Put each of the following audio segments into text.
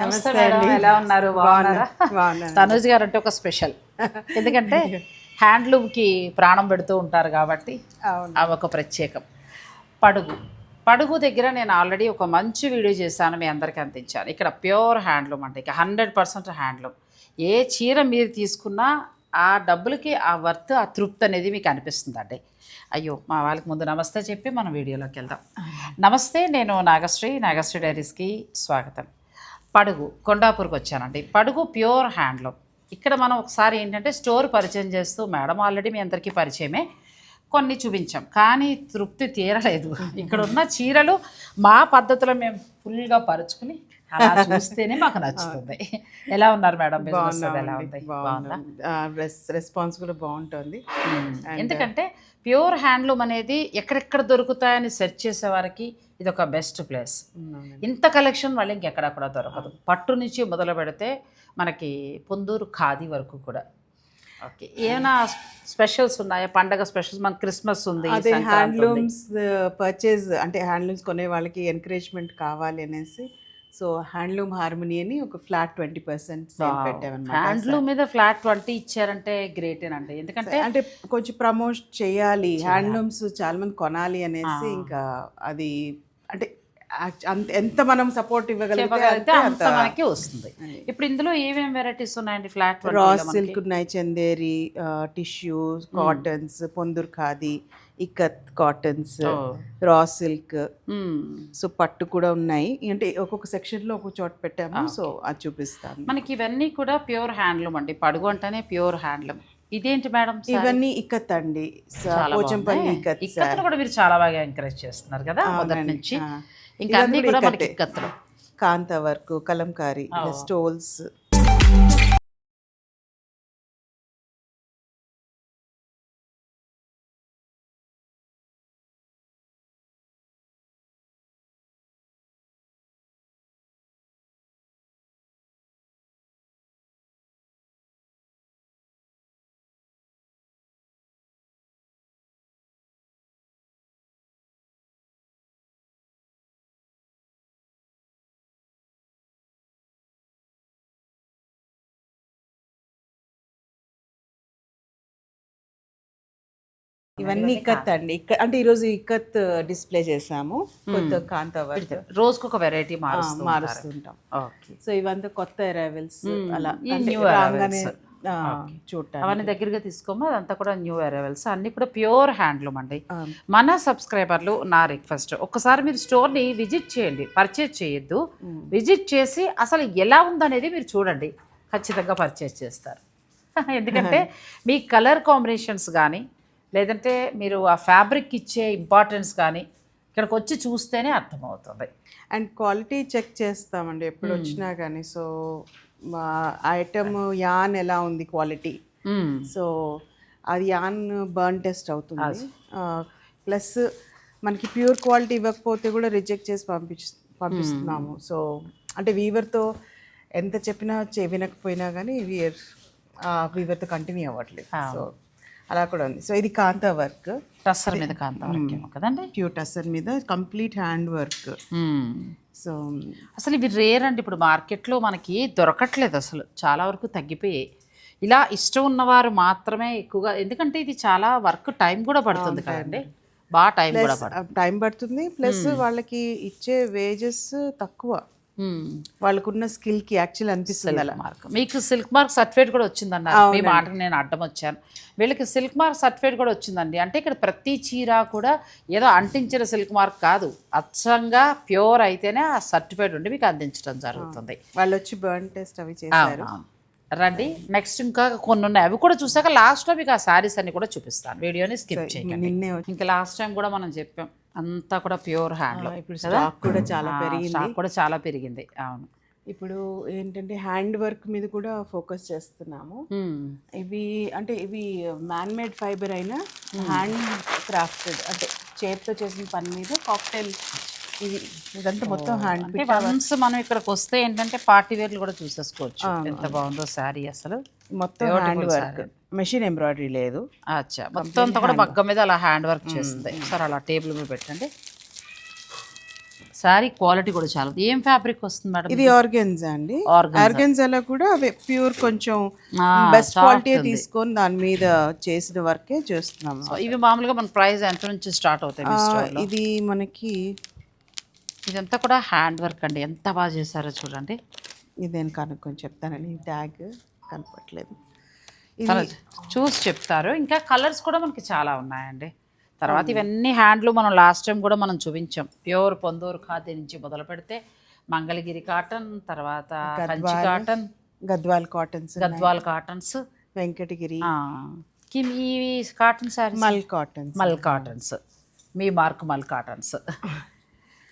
నమస్తే మేడం, ఎలా ఉన్నారు? బాగున్నారా? తనుజ్ గారు అంటే ఒక స్పెషల్, ఎందుకంటే హ్యాండ్లూమ్కి ప్రాణం పెడుతూ ఉంటారు కాబట్టి అవి ఒక ప్రత్యేకం. పడుగు దగ్గర నేను ఆల్రెడీ ఒక మంచి వీడియో చేశాను, మీ అందరికీ అందించాను. ఇక్కడ ప్యూర్ హ్యాండ్లూమ్ అంటే ఇక 100% హ్యాండ్లూమ్. ఏ చీర మీరు తీసుకున్నా ఆ డబ్బులకి ఆ వర్త్, ఆ తృప్తి అనేది మీకు అనిపిస్తుందండి. అయ్యో, మా వాళ్ళకి ముందు నమస్తే చెప్పి మనం వీడియోలోకి వెళ్దాం. నమస్తే, నేను నాగశ్రీ డైరీస్కి స్వాగతం. పడుగు కొండాపూర్కి వచ్చానండి. పడుగు ప్యూర్ హ్యాండ్లూమ్. ఇక్కడ మనం ఒకసారి ఏంటంటే స్టోర్ పరిచయం చేస్తూ, మేడం ఆల్రెడీ మీ అందరికీ పరిచయమే, కొన్ని చూపించాం కానీ తృప్తి తీరలేదు. ఇక్కడ ఉన్న చీరలు మా పద్ధతిలో మేము ఫుల్గా పరుచుకుని అలా చూస్తేనే మాకు నచ్చుతుంది. ఎలా ఉన్నారు మేడం? బిజినెస్ ఎలా ఉంది? రెస్పాన్స్ కూడా బాగుంటుంది. ఎందుకంటే ప్యూర్ హ్యాండ్లూమ్ అనేది ఎక్కడెక్కడ దొరుకుతాయని సెర్చ్ చేసే వారికి ఇది ఒక బెస్ట్ ప్లేస్. ఇంత కలెక్షన్ మళ్ళీ ఇంకెక్కడ కూడా దొరకదు. పట్టు నుంచి మొదలు పెడితే మనకి పొందూరు ఖాదీ వరకు కూడా. ఓకే, ఏమైనా స్పెషల్స్ ఉన్నాయా? పండగ స్పెషల్స్, మన క్రిస్మస్ ఉంది. అదే హ్యాండ్లూమ్స్ పర్చేజ్ అంటే హ్యాండ్లూమ్స్ కొనే వాళ్ళకి ఎంకరేజ్మెంట్ కావాలి అనేసి, సో హ్యాండ్లూమ్ హార్మనీ అని ఒక ఫ్లాట్ 20% పెట్టామన్నమాట. హ్యాండ్లూమ్ మీద ఫ్లాట్ 20 ఇచ్చారంటే గ్రేటేనండి. ఎందుకంటే అంటే కొంచెం ప్రమోట్ చేయాలి, హ్యాండ్లూమ్స్ చాలా మంది కొనాలి అనేసి. ఇంకా అది అంటే ఎంత మనం సపోర్ట్ ఇవ్వగలిగితే అంత మనకి వస్తుంది. ఇప్పుడు ఇందులో ఏమేమి వెరైటీస్ ఉన్నాయండి? ఫ్లాట్ రా సిల్క్ ఉన్నాయి, Chanderi, tissue, cottons, Ponduru khadi, ikat cottons, raw silk, so పట్టు కూడా ఉన్నాయి. అంటే ఒక్కొక్క సెక్షన్ లో ఒక్కొక్క చోట పెట్టాము, సో అది చూపిస్తాను. మనకి ఇవన్నీ కూడా ప్యూర్ హ్యాండ్లూమ్ అండి. పడుగు అంటేనే ప్యూర్ హ్యాండ్లూమ్. ఇదేంటి మేడం? ఇవన్నీ ఇక్కత్ అండి, పోచంపల్లి ఇక్కత్. ఇక్కత్ కూడా మీరు చాలా బాగా ఎంకరేజ్ చేస్తున్నారు కదా మొదటి నుంచి. ఇంకా అన్ని కూడా మనకి ఇక్కత్తులు, కాంతా వర్క్, కలంకారీ, స్టోల్స్. ఇవన్నీ ఇక్కత్ అండి. అంటే ఈరోజు ఇక్కత్ డిస్ప్లే చేసాము. కొత్త కాంతా వర్క్, రోజుకు ఒక వెరైటీ మారుస్తుంటాం. సో ఇవంతా కొత్త అరైవల్స్, అలా చూడటం. అవన్నీ దగ్గరగా తీసుకోమో, అదంతా కూడా న్యూ అరైవల్స్, అన్ని కూడా ప్యూర్ హ్యాండ్లూమ్ అండి. మన సబ్స్క్రైబర్లు నా రిక్వెస్ట్, ఒక్కసారి మీరు స్టోర్ని విజిట్ చేయండి, పర్చేజ్ చేయొద్దు. విజిట్ చేసి అసలు ఎలా ఉందనేది మీరు చూడండి, ఖచ్చితంగా పర్చేజ్ చేస్తారు. ఎందుకంటే మీ కలర్ కాంబినేషన్స్ కానీ, లేదంటే మీరు ఆ ఫ్యాబ్రిక్ ఇచ్చే ఇంపార్టెన్స్ కానీ ఇక్కడికి వచ్చి చూస్తేనే అర్థమవుతుంది. అండ్ క్వాలిటీ చెక్ చేస్తామండి ఎప్పుడు వచ్చినా కానీ. సో మా ఐటమ్ యాన్ ఎలా ఉంది క్వాలిటీ, సో అది యాన్ బర్న్ టెస్ట్ అవుతుంది. ప్లస్ మనకి ప్యూర్ క్వాలిటీ ఇవ్వకపోతే కూడా రిజెక్ట్ చేసి పంపిస్తున్నాము. సో అంటే వీవర్తో ఎంత చెప్పినా వినకపోయినా కానీ వీవర్తో కంటిన్యూ అవ్వట్లేదు. సో అలా కూడా ఉంది. సో ఇది కాంతా వర్క్, టస్సర్ మీద కాంతా వర్క్ కదండి, ప్యూర్ టస్సర్ మీద కంప్లీట్ హ్యాండ్ వర్క్. సో అసలు ఇవి రేర్ అండి. ఇప్పుడు మార్కెట్లో మనకి దొరకట్లేదు, అసలు చాలా వరకు తగ్గిపోయాయి. ఇలా ఇష్టం ఉన్నవారు మాత్రమే ఎక్కువగా, ఎందుకంటే ఇది చాలా వర్క్ టైం కూడా పడుతుంది కదండి, బాగా టైం పడుతుంది. ప్లస్ వాళ్ళకి ఇచ్చే వేజెస్ తక్కువ, వాళ్ళకున్న స్కిల్ కి యాక్చువల్ అనిపిస్తుంది. అలా మీకు సిల్క్ మార్క్ సర్టిఫికేట్ కూడా వచ్చిందన్నారు, మీ మాటకు నేను అడ్డం వచ్చాను. వీళ్ళకి సిల్క్ మార్క్ సర్టిఫికేట్ కూడా వచ్చిందండి. అంటే ఇక్కడ ప్రతి చీర కూడా ఏదో అంటించిన సిల్క్ మార్క్ కాదు, అచ్చంగా ప్యూర్ అయితేనే ఆ సర్టిఫికేట్ ఉండి మీకు అందించడం జరుగుతుంది. వాళ్ళు వచ్చి బర్న్ టెస్ట్ అవి చేశారు. రండి, నెక్స్ట్ ఇంకా కొన్ని ఉన్నాయి, అవి కూడా చూసాక లాస్ట్లో మీకు ఆ శారీస్ అన్ని కూడా చూపిస్తాను, వీడియోని స్కిప్ చేయండి. ఇంకా లాస్ట్ టైం కూడా మనం చెప్పాం అంతా కూడా ప్యూర్ హ్యాండ్లూమ్. ఇప్పుడు స్టాక్ కూడా చాలా పెరిగింది. అవును, ఇప్పుడు ఏంటంటే హ్యాండ్ వర్క్ మీద కూడా ఫోకస్ చేస్తున్నాము. ఇవి అంటే ఇవి మ్యాన్ మేడ్ ఫైబర్ అయినా హ్యాండ్ క్రాఫ్టెడ్, అంటే చేతితో చేసిన పని మీద కాక్టైల్. ఇదంతా మొత్తం హ్యాండ్. వన్స్ మనం ఇక్కడికి వస్తే ఏంటంటే పార్టీ వేర్లు కూడా చూసేసుకోవచ్చు. ఎంత బాగుందో శారీ, అసలు మొత్తం హ్యాండ్ వర్క్, మెషిన్ ఎంబ్రాయిడరీ లేదు. అచ్చా, మొత్తం అంతా కూడా మగ్గం మీద అలా హ్యాండ్ వర్క్ చేస్తుంది. సార్ అలా టేబుల్ మీద పెట్టండి. శారీ క్వాలిటీ కూడా చాలా ఉంది. ఏం ఫ్యాబ్రిక్ వస్తుంది మేడం? ఇది ఆర్గెన్జా అండి. ఆర్గెన్జాలో కూడా ప్యూర్ కొంచెం బెస్ట్ క్వాలిటీ తీసుకొని దాని మీద చేసిన వర్కే చేస్తున్నాం. ఇవి మామూలుగా మన ప్రైస్ ఎంత నుంచి స్టార్ట్ అవుతాయి? ఇది మనకి ఇదంతా కూడా హ్యాండ్ వర్క్ అండి, ఎంత బాగా చేశారో చూడండి. ఇది నేను కనుక్కొని చెప్తానండి, ట్యాగ్ కనపట్లేదు, చూసి చెప్తారు. ఇంకా కలర్స్ కూడా మనకి చాలా ఉన్నాయండి. తర్వాత ఇవన్నీ హ్యాండ్లు మనం లాస్ట్ టైం కూడా మనం చూపించాం. ప్యూర్ పొందూరు ఖాదీ నుంచి మొదలు పెడితే మంగళగిరి కాటన్, తర్వాత కంచి కాటన్, గద్వాల్ కాటన్స్, వెంకటగిరి, ఈ కాటన్ సారీస్ మల్ కాటన్స్, మీ మార్క్ మల్ కాటన్స్.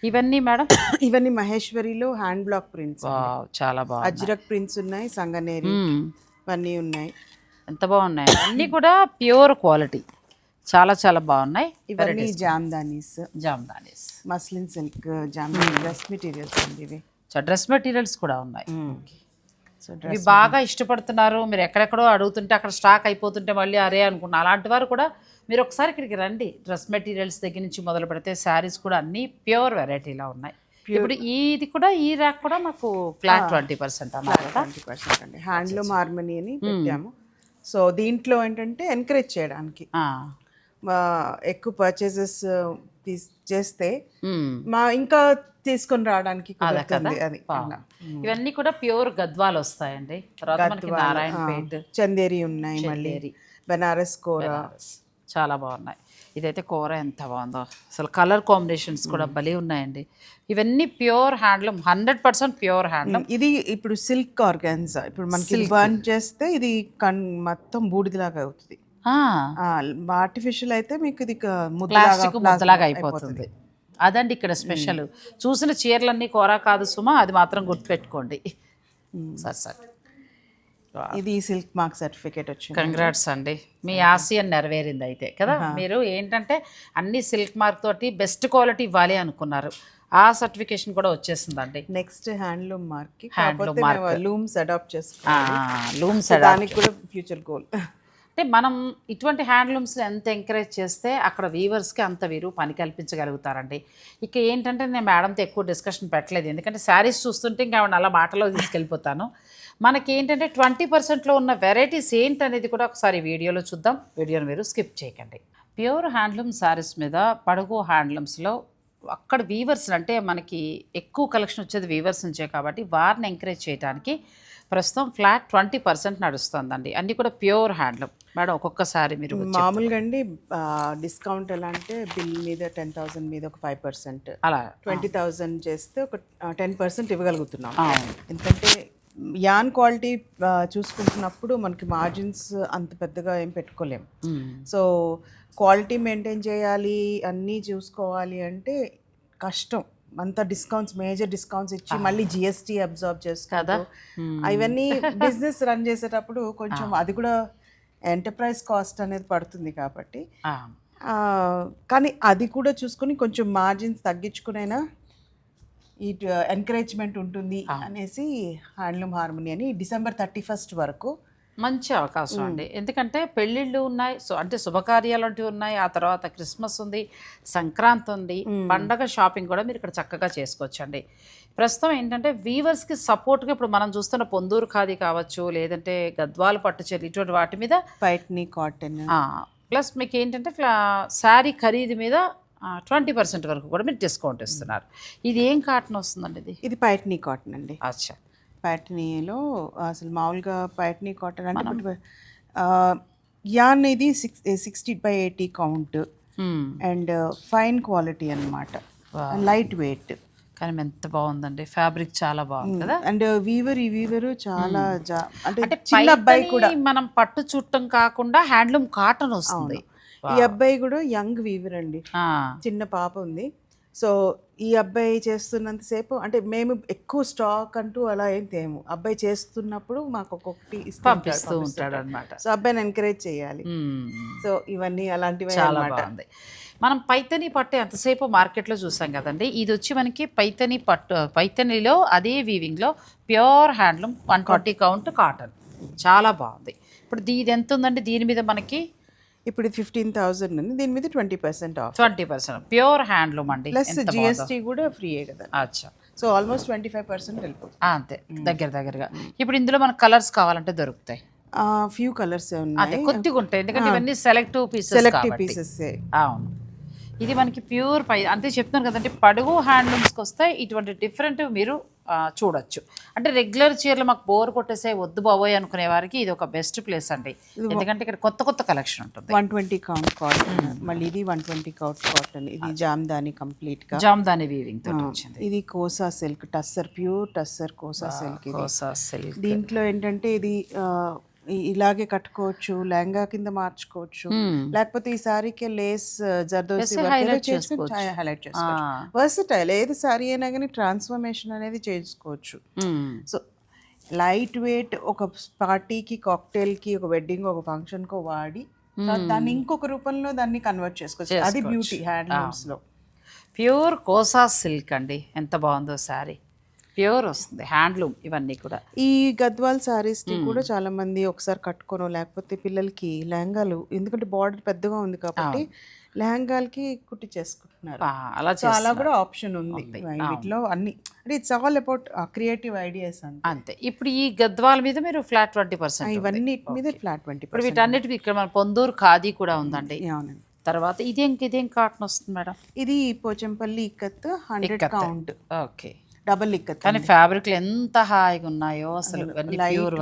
ఇవన్నీ మేడం ఇవన్నీ మహేశ్వరిలో హ్యాండ్ బ్లాక్ ప్రింట్స్, చాలా బాగా అజ్రక్ ప్రింట్స్ ఉన్నాయి, సంగనేరి ఇవన్నీ ఉన్నాయి. ఎంత బాగున్నాయి, అన్నీ కూడా ప్యూర్ క్వాలిటీ, చాలా చాలా బాగున్నాయి. ఇవన్నీ jamdanis, muslin silk jamdani dress materials అండి. ఇవి డ్రెస్ మెటీరియల్స్ కూడా ఉన్నాయి. ఇవి బాగా ఇష్టపడుతున్నారు. మీరు ఎక్కడెక్కడో అడుగుతుంటే అక్కడ స్టాక్ అయిపోతుంటే మళ్ళీ అరే అనుకున్నా. అలాంటి వారు కూడా మీరు ఒకసారి ఇక్కడికి రండి. డ్రెస్ మెటీరియల్స్ దగ్గర నుంచి మొదలు పెడితే శారీస్ కూడా అన్నీ ప్యూర్ వెరైటీలో ఉన్నాయి. ఇప్పుడు ఇది కూడా ఈ ర్యాక్ కూడా మాకు ఫ్లాట్ 20% అన్నారు కదా. 20% అండి. హ్యాండ్లూమ్ హార్మనీ అని పెట్టాము. సో దీంట్లో ఏంటంటే ఎంకరేజ్ చేయడానికి ఎక్కువ పర్చేసెస్ చేస్తే మా ఇంకా తీసుకొని రావడానికి కుదురుతుంది. అది ఇవన్నీ కూడా ప్యూర్ గద్వాలు వస్తాయండి. తర్వాత మనకి నారాయణపేట్, చందేరి ఉన్నాయి, మళ్ళీ బెనారస్ కూర చాలా బాగున్నాయి. ఇదైతే కూర ఎంత బాగుందో అసలు. కలర్ కాంబినేషన్స్ కూడా భలే ఉన్నాయండి. ఇవన్నీ ప్యూర్ హ్యాండ్లూమ్, 100% ప్యూర్ హ్యాండ్లూమ్. ఇది ఇప్పుడు సిల్క్ ఆర్గాన్జా. ఇప్పుడు మనకి బర్న్ చేస్తే ఇది మొత్తం బూడిదలాగా అవుతుంది. ఆర్టిఫిషియల్ అయితే మీకు ఇది ప్లాస్టిక్ ముద్దలాగా అయిపోతుంది. అదండి ఇక్కడ స్పెషల్. చూసిన చీరలన్నీ కూర కాదు సుమా, అది మాత్రం గుర్తుపెట్టుకోండి. సార్ ఇది సిల్క్ మార్క్ సర్టిఫికేట్ వచ్చింది. కంగ్రాట్స్ అండి, మీ ఆశయం నెరవేరింది అయితే కదా. మీరు ఏంటంటే అన్ని సిల్క్ మార్క్ తోటి బెస్ట్ క్వాలిటీ ఇవ్వాలి అనుకున్నారు, ఆ సర్టిఫికేషన్ కూడా వచ్చేసిందండి. Next handloom mark looms adopt చేసుకోవాలి. లూమ్స్ దానికి కూడా ఫ్యూచర్ గోల్. అంటే మనం ఇటువంటి హ్యాండ్లూమ్స్ని ఎంత ఎంకరేజ్ చేస్తే అక్కడ వీవర్స్కి అంత వీరు పని కల్పించగలుగుతారండి. ఇక ఏంటంటే నేను మేడంతో ఎక్కువ డిస్కషన్ పెట్టలేదు, ఎందుకంటే శారీస్ చూస్తుంటే ఇంకా అలా మాటలో తీసుకెళ్ళిపోతాను. మనకి ఏంటంటే 20%లో ఉన్న వెరైటీస్ ఏంటనేది కూడా ఒకసారి వీడియోలో చూద్దాం. వీడియోని మీరు స్కిప్ చేయకండి. ప్యూర్ హ్యాండ్లూమ్ శారీస్ మీద పడుగు హ్యాండ్లూమ్స్లో అక్కడ వీవర్స్ అంటే మనకి ఎక్కువ కలెక్షన్ వచ్చేది వీవర్స్ నుంచే కాబట్టి వారిని ఎంకరేజ్ చేయడానికి ప్రస్తుతం ఫ్లాట్ 20% నడుస్తుందండి. అన్నీ కూడా ప్యూర్ హ్యాండ్లూమ్. మేడం ఒక్కొక్కసారి మీరు మామూలుగా అండి డిస్కౌంట్ ఎలా అంటే బిల్ మీద 10,000 మీద ఒక 5%, అలా 20,000 చేస్తే ఒక 10% ఇవ్వగలుగుతున్నాం. ఎందుకంటే యాన్ క్వాలిటీ చూసుకుంటున్నప్పుడు మనకి మార్జిన్స్ అంత పెద్దగా ఏం పెట్టుకోలేం. సో క్వాలిటీ మెయింటైన్ చేయాలి, అన్నీ చూసుకోవాలి అంటే కష్టం. అంత డిస్కౌంట్స్, మేజర్ డిస్కౌంట్స్ ఇచ్చి మళ్ళీ జిఎస్టీ అబ్జార్బ్ చేసుకోదా, ఇవన్నీ బిజినెస్ రన్ చేసేటప్పుడు కొంచెం అది కూడా ఎంటర్ప్రైజ్ కాస్ట్ అనేది పడుతుంది కాబట్టి. కానీ అది కూడా చూసుకొని కొంచెం మార్జిన్స్ తగ్గించుకునైనా ఈ ఎంకరేజ్మెంట్ ఉంటుంది అనేసి హ్యాండ్లూమ్ హార్మనీ అని December 31 వరకు మంచి అవకాశం అండి. ఎందుకంటే పెళ్ళిళ్ళు ఉన్నాయి, అంటే శుభకార్యాలు వంటివి ఉన్నాయి, ఆ తర్వాత క్రిస్మస్ ఉంది, సంక్రాంతి ఉంది, పండగ షాపింగ్ కూడా మీరు ఇక్కడ చక్కగా చేసుకోవచ్చు అండి. ప్రస్తుతం ఏంటంటే వీవర్స్కి సపోర్ట్గా ఇప్పుడు మనం చూస్తున్న పొందూరు ఖాదీ కావచ్చు, లేదంటే గద్వాల పట్టు చీర, ఇటువంటి వాటి మీద పైట్నీ కాటన్, ప్లస్ మీకు ఏంటంటే శారీ ఖరీదు మీద 20% వరకు కూడా మీరు డిస్కౌంట్ ఇస్తున్నారు. ఇది ఏం కాటన్ వస్తుందండి? ఇది పైట్నీ కాటన్ అండి. అచ్చా, పైట్నీలో అసలు మామూలుగా పైట్నీ కాటన్ అంటే యాన్ ఇది 60/80 కౌంట్ అండ్ ఫైన్ క్వాలిటీ అన్నమాట, లైట్ వెయిట్. కానీ ఎంత బాగుందండి, ఫ్యాబ్రిక్ చాలా బాగుంది కదా. అండ్ వీవర్ చాలా అంటే చిన్న అబ్బాయి కూడా మనం పట్టు చుట్టం కాకుండా హ్యాండ్లూమ్ కాటన్ వస్తుంది. ఈ అబ్బాయి కూడా యంగ్ వీవర్ అండి, చిన్న పాప ఉంది. సో ఈ అబ్బాయి చేస్తున్నంతసేపు అంటే మేము ఎక్కువ స్టాక్ అంటూ అలా ఏం తేము, అబ్బాయి చేస్తున్నప్పుడు మాకు ఒక్కొక్కటి పంపిస్తూ ఉంటాడు అనమాట. సో అబ్బాయిని ఎంకరేజ్ చేయాలి. సో ఇవన్నీ అలాంటివి చాలా బాగుంది. మనం పైతని పట్టు ఎంతసేపు మార్కెట్లో చూసాం కదండి, ఇది వచ్చి మనకి పైతని పట్టు, పైతనిలో అదే వీవింగ్లో ప్యూర్ హ్యాండ్లూమ్ 120 కౌంట్ కాటన్, చాలా బాగుంది. ఇప్పుడు ఇది ఎంత ఉందండి? దీని మీద మనకి ఇప్పుడు 15,000 ఉంది, దీని మీద 20% ఆఫ్ 20% ప్యూర్ హ్యాండ్లూమ్ అండి. ప్లస్ జిఎస్టీ కూడా ఫ్రీయే కదా. అచ్చా, సో ఆల్మోస్ట్ 25% వెళ్ళిపోతుంది. అంతే దగ్గరగా. ఇప్పుడు ఇందులో మనకు కలర్స్ కావాలంటే దొరుకుతాయి. ఫ్యూ కలర్స్ అదే ఉన్నాయి, కొద్దిగా ఉంటాయి, ఎందుకంటే ఇవన్నీ సెలెక్టివ్ సెలెక్టివ్ పీసెస్. పీసెస్. అవును, ఇది మనకి ప్యూర్ అంతే చెప్తున్నాను కదండి. పడుగు హ్యాండ్లూమ్స్కి వస్తే ఇటువంటి డిఫరెంట్ మీరు చూడొచ్చు. అంటే రెగ్యులర్ చీరలు మాకు బోర్ కొట్టేసే వద్దు బాబోయ్ అనుకునే వారికి ఇది ఒక బెస్ట్ ప్లేస్ అండి, ఎందుకంటే ఇక్కడ కొత్త కలెక్షన్ ఉంటుంది. 120 కౌంట్ కాటన్, మళ్ళీ ఇది 120 కౌంట్ కాటన్, ఇది జామ్దాని కంప్లీట్ గా జామ్దాని వీవింగ్ తో వచ్చింది. ఇది kosa silk tussar, pure tussar kosa silk. Kosa silk దీంట్లో ఏంటంటే ఇది ఇలాగే కట్టుకోవచ్చు, లెహంగా కింద మార్చుకోవచ్చు, లేకపోతే ఈ సారీకి లేస్ జర్దోసి హైలైట్ చేసుకోవచ్చు. వర్సటైల్ ఏది సారీ అయినా కానీ ట్రాన్స్ఫర్మేషన్ అనేది చేసుకోవచ్చు. సో లైట్ వెయిట్, ఒక పార్టీకి, కాక్టైల్కి, ఒక వెడ్డింగ్, ఒక ఫంక్షన్కో వాడి దాన్ని ఇంకొక రూపంలో దాన్ని కన్వర్ట్ చేసుకోవచ్చు. అది బ్యూటీ హ్యాండ్లూమ్స్ లో. ప్యూర్ కోసా సిల్క్ అండి, ఎంత బాగుందో శారీ. ప్యూర్ వస్తుంది హ్యాండ్లూమ్ ఇవన్నీ కూడా. ఈ గద్వాల్ సారీస్ ని కూడా చాలా మంది ఒకసారి కట్టుకోనో, లేకపోతే పిల్లలకి లెహంగాలు, ఎందుకంటే బార్డర్ పెద్దగా ఉంది కాబట్టి లెహంగాలకి కుట్టి చేసుకుంటున్నారు. అలా కూడా ఆప్షన్ ఉంది వీటిలో అన్ని. అంటే it's all about creative ideas అంతే. ఇప్పుడు ఈ గద్వాల మీద మీరు ఫ్లాట్ 20%, ఇవన్నీ మీద ఫ్లాట్ 20%. ఇప్పుడు వీటన్నిటి ఇక్కడ మన పొందూరు ఖాదీ కూడా ఉందండి. తర్వాత ఇదేం కాటన్ వస్తుంది మేడం? ఇది Pochampally ikat 100 count. Okay, double ikat. కానీ ఫ్యాబ్రిక్లు ఎంత హాయిగా ఉన్నాయో అసలు, ప్యూర్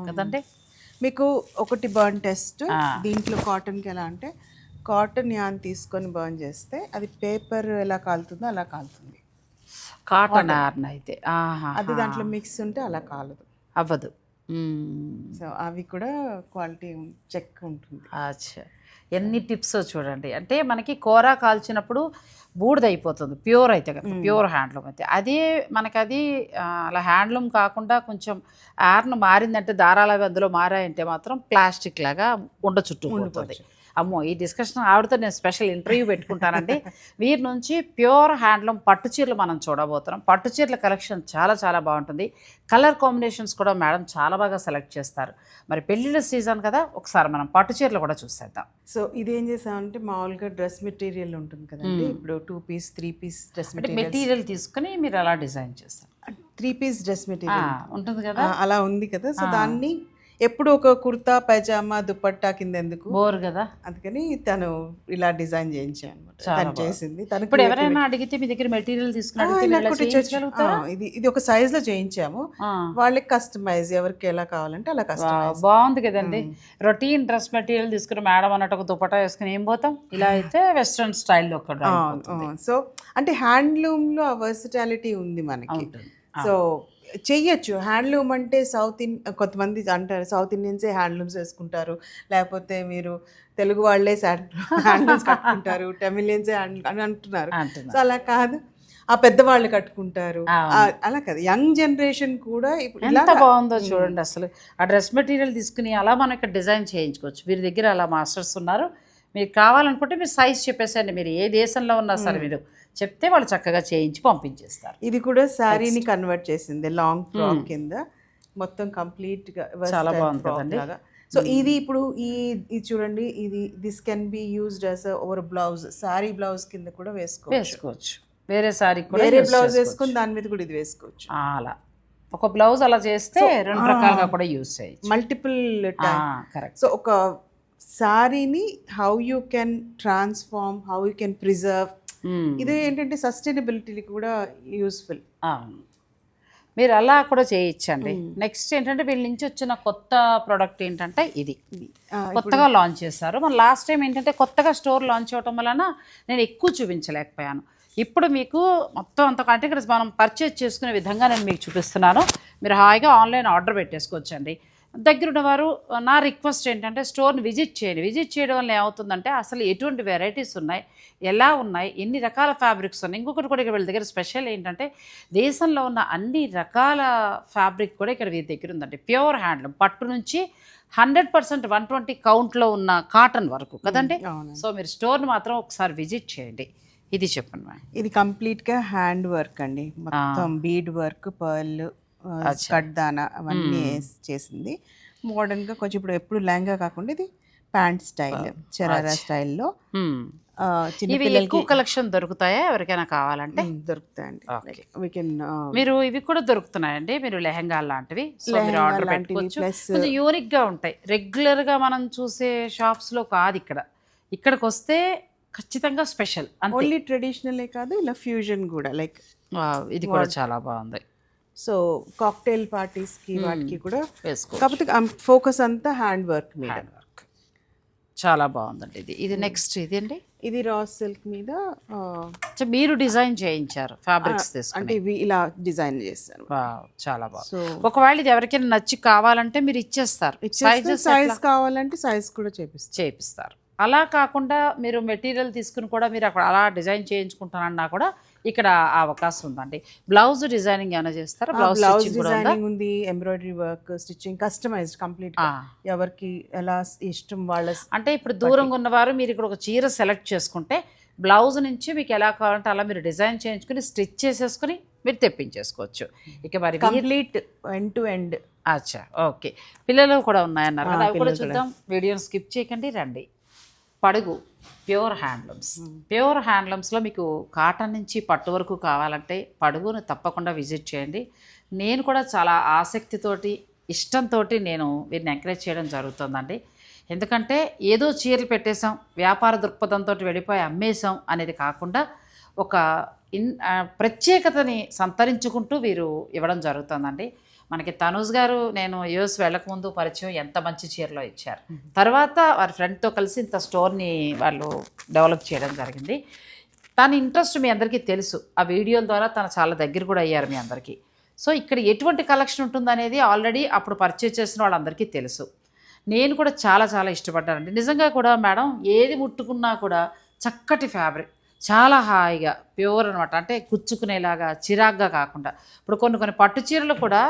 కదండి. మీకు ఒకటి బర్న్ టెస్ట్ దీంట్లో కాటన్కి ఎలా అంటే, కాటన్ యాన్ తీసుకొని బర్న్ చేస్తే అది పేపర్ ఎలా కాలుతుందో అలా కాలుతుంది. కాటన్ యార్న్ అయితే అది దాంట్లో మిక్స్ ఉంటే అలా కాలదు, అవ్వదు. సో అవి కూడా క్వాలిటీ చెక్ ఉంటుంది. అచ్చా, ఎన్ని టిప్స్ చూడండి. అంటే మనకి కూర కాల్చినప్పుడు బూడిదైపోతుంది ప్యూర్ అయితే కదా, ప్యూర్ హ్యాండ్లూమ్ అయితే. అదే మనకి అది అలా హ్యాండ్లూమ్ కాకుండా కొంచెం యార్న్ మారిందంటే, దారాలు అవి అందులో మారాయంటే మాత్రం ప్లాస్టిక్ లాగా చుట్టూ ఉంటుంది. అమ్మో, ఈ డిస్కషన్ ఆవిడతో నేను స్పెషల్ ఇంటర్వ్యూ పెట్టుకుంటానండి. వీరి నుంచి ప్యూర్ హ్యాండ్లూమ్ పట్టు చీరలు మనం చూడబోతున్నాం. పట్టు చీరల కలెక్షన్ చాలా బాగుంటుంది. కలర్ కాంబినేషన్స్ కూడా మేడం చాలా బాగా సెలెక్ట్ చేస్తారు. మరి పెళ్ళిళ్ళ సీజన్ కదా, ఒకసారి మనం పట్టు చీరలు కూడా చూసేద్దాం. సో ఇదేం చేసామంటే, మామూలుగా డ్రెస్ మెటీరియల్ ఉంటుంది కదండి, ఇప్పుడు 2 పీస్ 3 పీస్ డ్రెస్ మెటీరియల్ తీసుకుని మీరు అలా డిజైన్ చేస్తారు. 3 పీస్ డ్రెస్ మెటీరియల్ ఉంటుంది కదా, అలా ఉంది కదా. సో దాన్ని ఎప్పుడు ఒక కుర్తా పైజామా దుపట్టా కింద ఎందుకు బోర్ కదా, అందుకని తను ఇలా డిజైన్ చేయించాను. చేసింది తను. ఇప్పుడు ఎవరైనా అడిగితే మీ దగ్గర మెటీరియల్ ఇది ఒక సైజ్ లో చేయించాము, వాళ్ళకి కస్టమైజ్ ఎవరికి ఎలా కావాలంటే అలా కస్టమైజ్. బాగుంది కదండి. రొటీన్ డ్రెస్ మెటీరియల్ తీసుకుని మేడం అన్నట్టు ఒక దుపట్టా వేసుకుని ఏం పోతాం, ఇలా అయితే వెస్ట్రన్ స్టైల్లో. సో అంటే హ్యాండ్లూమ్ లో ఆ వర్సిటాలిటీ ఉంది మనకి. సో చెయ్యొచ్చు. హ్యాండ్లూమ్ అంటే కొంతమంది అంటారు సౌత్ ఇండియన్సే హ్యాండ్లూమ్స్ వేసుకుంటారు, లేకపోతే మీరు తెలుగు వాళ్ళే హ్యాండ్లూమ్స్ కట్టుకుంటారు, తమిళియన్సే అని అంటున్నారు. సో అలా కాదు, ఆ పెద్దవాళ్ళు కట్టుకుంటారు, అలా కాదు. యంగ్ జనరేషన్ కూడా ఇప్పుడు ఎంత బాగుందో చూడండి అసలు. ఆ డ్రెస్ మెటీరియల్ తీసుకుని అలా మనం ఇక్కడ డిజైన్ చేయించుకోవచ్చు. వీరి దగ్గర అలా మాస్టర్స్ ఉన్నారు. మీరు కావాలనుకుంటే మీరు సైజ్ చెప్పేసండి, మీరు ఏ దేశంలో ఉన్నా సరే మీరు చెప్తే వాళ్ళు చక్కగా చేయించి పంపించేస్తారు. ఇది కూడా శారీని కన్వర్ట్ చేసింది, లాంగ్ ఫ్రాక్ కింద మొత్తం కంప్లీట్ గా చాలా బాగుంటుంది. సో ఇది ఇప్పుడు ఇది చూడండి, ఇది this can be used as over blouse, sorry blouse కింద కూడా వేసుకోవచ్చు. వేరే సారీ కూడా వేరే బ్లౌజ్ వేసుకొని దాని మీద కూడా ఇది వేసుకోవచ్చు. అలా ఒక బ్లౌజ్ అలా చేస్తే 2 రకాలుగా కూడా యూజ్ చేయొచ్చు, మల్టిపుల్ టైం. కరెక్ట్. సో ఒక సారీని how you can transform, how you can preserve, ఇది ఏంటంటే సస్టైనబిలిటీకి కూడా యూస్ఫుల్. మీరు అలా కూడా చేయొచ్చండి. నెక్స్ట్ ఏంటంటే వీళ్ళ నుంచి వచ్చిన కొత్త ప్రోడక్ట్ ఏంటంటే ఇది కొత్తగా లాంచ్ చేశారు. మన లాస్ట్ టైం ఏంటంటే కొత్తగా స్టోర్ లాంచ్ అవ్వటం వలన నేను ఎక్కువ చూపించలేకపోయాను. ఇప్పుడు మీకు మొత్తం అంతకంటే ఇక్కడ మనం పర్చేజ్ చేసుకునే విధంగా నేను మీకు చూపిస్తున్నాను. మీరు హాయిగా ఆన్లైన్ ఆర్డర్ పెట్టేసుకోవచ్చండి. దగ్గరున్న వారు నా రిక్వెస్ట్ ఏంటంటే స్టోర్ని విజిట్ చేయండి. విజిట్ చేయడం వల్ల ఏమవుతుందంటే అసలు ఎటువంటి వెరైటీస్ ఉన్నాయి, ఎలా ఉన్నాయి, ఎన్ని రకాల ఫ్యాబ్రిక్స్ ఉన్నాయి. ఇంకొకటి కూడా ఇక్కడ వీళ్ళ దగ్గర స్పెషల్ ఏంటంటే దేశంలో ఉన్న అన్ని రకాల ఫ్యాబ్రిక్ కూడా ఇక్కడ వీరి దగ్గర ఉందండి. ప్యూర్ హ్యాండ్లూమ్ పట్టు నుంచి 100% 120 కౌంట్లో ఉన్న కాటన్ వరకు కదండి. సో మీరు స్టోర్ని మాత్రం ఒకసారి విజిట్ చేయండి. ఇది చెప్పండి. ఇది కంప్లీట్గా హ్యాండ్ వర్క్ అండి, మొత్తం బీడ్ వర్క్, పర్ల్, కట్ దానా అవన్నీ చేసింది. మోడర్న్గా కొంచెం ఇప్పుడు ఎప్పుడు లెహంగా కాకుండా ఇది ప్యాంట్ స్టైల్ షరారా స్టైల్లో చిన్న ఇవి ఎక్కువ కలెక్షన్ దొరుకుతాయా ఎవరికైనా కావాలంటే? దొరుకుతాయండి. We can, మీరు ఇవి కూడా దొరుకుతున్నాయండి, మీరు లెహంగా లాంటివి, సో మీరు ఆర్డర్ పెట్టుకోవచ్చు. కొంచెం యూనిక్ గా ఉంటాయి, రెగ్యులర్ గా మనం చూసే షాప్స్ లో కాదు. ఇక్కడికి వస్తే ఖచ్చితంగా స్పెషల్. ఓన్లీ ట్రెడిషనలే కాదు, ఇలా ఫ్యూజన్ కూడా లైక్ ఇది కూడా చాలా బాగుంది. సో కాక్టైల్ పార్టీస్కి వాటికి కూడా వేసుకో. కాకపోతే ఫోకస్ అంతా హ్యాండ్ వర్క్ మీద. చాలా బాగుందండి. ఇది నెక్స్ట్ ఇదండి, ఇది రా సిల్క్ మీద మీరు డిజైన్ చేయించారు ఫ్యాబ్రిక్స్ తీసుకుని, అంటే ఇవి ఇలా డిజైన్ చేస్తారు. చాలా బాగుంది. ఒకవేళ ఇది ఎవరికైనా నచ్చి కావాలంటే మీరు ఇచ్చేస్తారు, సైజ్ కావాలంటే సైజ్ కూడా చేపిస్తారు. అలా కాకుండా మీరు మెటీరియల్ తీసుకుని కూడా మీరు అక్కడ అలా డిజైన్ చేయించుకుంటానన్నా కూడా ఇక్కడ ఆ అవకాశం ఉందండి. బ్లౌజ్ డిజైనింగ్ ఏమైనా చేస్తారా? బ్లౌజ్ డిజైనింగ్ ఉంది, embroidery work, stitching, customised complete, ఎవరికి ఎలా ఇష్టం వాళ్ళ. అంటే ఇప్పుడు దూరంగా ఉన్నవారు మీరు ఇక్కడ ఒక చీర సెలెక్ట్ చేసుకుంటే బ్లౌజ్ నుంచి మీకు ఎలా కావాలంటే అలా మీరు డిజైన్ చేయించుకుని స్టిచ్ చేసేసుకుని మీరు తెప్పించేసుకోవచ్చు. ఇక మరి కంప్లీట్ ఎండ్ టు ఎండ్. అచ్చా, ఓకే. పిల్లలు కూడా ఉన్నాయన్నారు కదా, అవి కూడా చూద్దాం. వీడియోని స్కిప్ చేయకండి, రండి. పడుగు ప్యూర్ హ్యాండ్లూమ్స్. ప్యూర్ హ్యాండ్లూమ్స్లో మీకు కాటన్ నుంచి పట్టు వరకు కావాలంటే పడుగును తప్పకుండా విజిట్ చేయండి. నేను కూడా చాలా ఆసక్తితోటి ఇష్టంతో నేను వీరిని ఎంకరేజ్ చేయడం జరుగుతుందండి. ఎందుకంటే ఏదో చీరలు పెట్టేశాం, వ్యాపార దృక్పథంతో వెళ్ళిపోయి అమ్మేశాం అనేది కాకుండా ఒక ప్రత్యేకతని సంతరించుకుంటూ వీరు ఇవ్వడం జరుగుతుందండి. మనకి తనూజ్ గారు నేను యూఎస్ వెళ్ళకముందు పరిచయం, ఎంత మంచి చీరలో ఇచ్చారు. తర్వాత వారి ఫ్రెండ్తో కలిసి ఇంత స్టోర్ని వాళ్ళు డెవలప్ చేయడం జరిగింది. తన ఇంట్రెస్ట్ మీ అందరికీ తెలుసు, ఆ వీడియోల ద్వారా తను చాలా దగ్గర కూడా అయ్యారు మీ అందరికీ. సో ఇక్కడ ఎటువంటి కలెక్షన్ ఉంటుందనేది ఆల్రెడీ అప్పుడు పర్చేజ్ చేసిన వాళ్ళందరికీ తెలుసు. నేను కూడా చాలా చాలా ఇష్టపడ్డానండి నిజంగా కూడా మేడం. ఏది ముట్టుకున్నా కూడా చక్కటి ఫ్యాబ్రిక్, చాలా హాయిగా ప్యూర్ అనమాట. అంటే కుచ్చుకునేలాగా చిరాగ్గా కాకుండా, ఇప్పుడు కొన్ని పట్టు చీరలు కూడా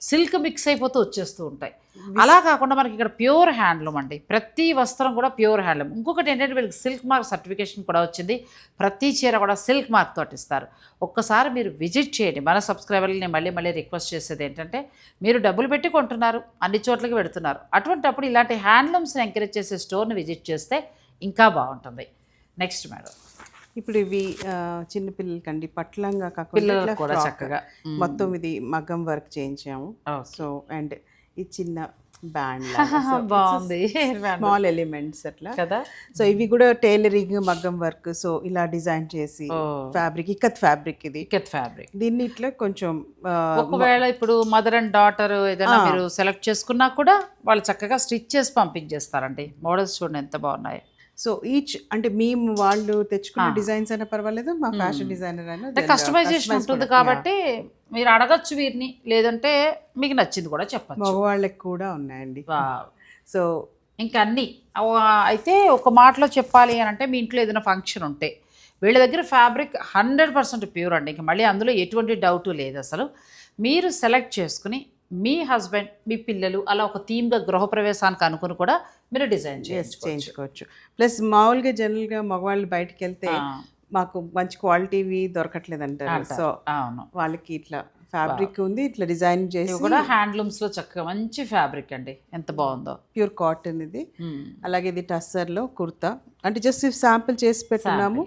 సిల్క్ మిక్స్ అయిపోతూ వచ్చేస్తూ ఉంటాయి. అలా కాకుండా మనకి ఇక్కడ ప్యూర్ హ్యాండ్లూమ్ అండి. ప్రతి వస్త్రం కూడా ప్యూర్ హ్యాండ్లూమ్. ఇంకొకటి ఏంటంటే వీళ్ళకి సిల్క్ మార్క్ సర్టిఫికేషన్ కూడా వచ్చింది. ప్రతి చీర కూడా సిల్క్ మార్క్ తోటి ఇస్తారు. ఒక్కసారి మీరు విజిట్ చేయండి. మన సబ్స్క్రైబర్ని మళ్ళీ రిక్వెస్ట్ చేసేది ఏంటంటే, మీరు డబ్బులు పెట్టి కొంటున్నారు, అన్ని చోట్లకి పెడుతున్నారు. అటువంటిప్పుడు ఇలాంటి హ్యాండ్లూమ్స్ని ఎంకరేజ్ చేసే స్టోర్ని విజిట్ చేస్తే ఇంకా బాగుంటుంది. నెక్స్ట్ మేడం, ఇప్పుడు ఇవి చిన్నపిల్లలకండి, పట్లంగా కాకుండా కూడా చక్కగా మొత్తం ఇది మగ్గం వర్క్ చేయించాము. సో అండ్ ఈ చిన్న బ్యాండ్ బాగుంది, స్మాల్ ఎలిమెంట్స్ అట్లా కదా. సో ఇవి కూడా టైలరింగ్, మగ్గం వర్క్. సో ఇలా డిజైన్ చేసి ఫ్యాబ్రిక్, ఇక్కత్ ఫ్యాబ్రిక్, ఇది ఇక్కత్ ఫ్యాబ్రిక్. దీన్ని ఇట్లా కొంచెం ఒకవేళ ఇప్పుడు మదర్ అండ్ డాటర్ ఏదైనా మీరు సెలెక్ట్ చేసుకున్నా కూడా వాళ్ళు చక్కగా స్టిచ్ చేసి పంపించేస్తారండి. మోడల్స్ చూడండి ఎంత బాగున్నాయి. సో ఈచ్ అంటే మేము వాళ్ళు తెచ్చుకున్న డిజైన్స్ అయినా పర్వాలేదు, మా ఫ్యాషన్ డిజైనర్ అయినా కస్టమైజేషన్ ఉంటుంది కాబట్టి మీరు అడగచ్చు వీరిని, లేదంటే మీకు నచ్చింది కూడా చెప్పచ్చు. మగవాళ్ళకి కూడా ఉన్నాయండి. సో ఇంకా అన్నీ అయితే ఒక మాటలో చెప్పాలి అని అంటే, మీ ఇంట్లో ఏదైనా ఫంక్షన్ ఉంటే వీళ్ళ దగ్గర ఫ్యాబ్రిక్ 100% ప్యూర్ అండి. ఇంకా మళ్ళీ అందులో ఎటువంటి డౌటు లేదు అసలు. మీరు సెలెక్ట్ చేసుకుని మీ హస్బెండ్, మీ పిల్లలు అలా ఒక థీమ్గా గృహప్రవేశానికి అనుకుని కూడా మీరు డిజైన్ చేయించుకోవచ్చు. ప్లస్ మామూలుగా జనరల్గా మగవాళ్ళు బయటకు వెళ్తే మాకు మంచి క్వాలిటీవి దొరకట్లేదు అంటారు. సో వాళ్ళకి ఇట్లా ఫ్యాబ్రిక్ ఉంది, ఇట్లా డిజైన్ చేసి కూడా హ్యాండ్లూమ్స్లో చక్కగా మంచి ఫ్యాబ్రిక్ అండి, ఎంత బాగుందో. ప్యూర్ కాటన్ ఇది. అలాగే ఇది టస్సర్లో కుర్తా, అంటే జస్ట్ శాంపుల్ చేసి పెట్టున్నాము.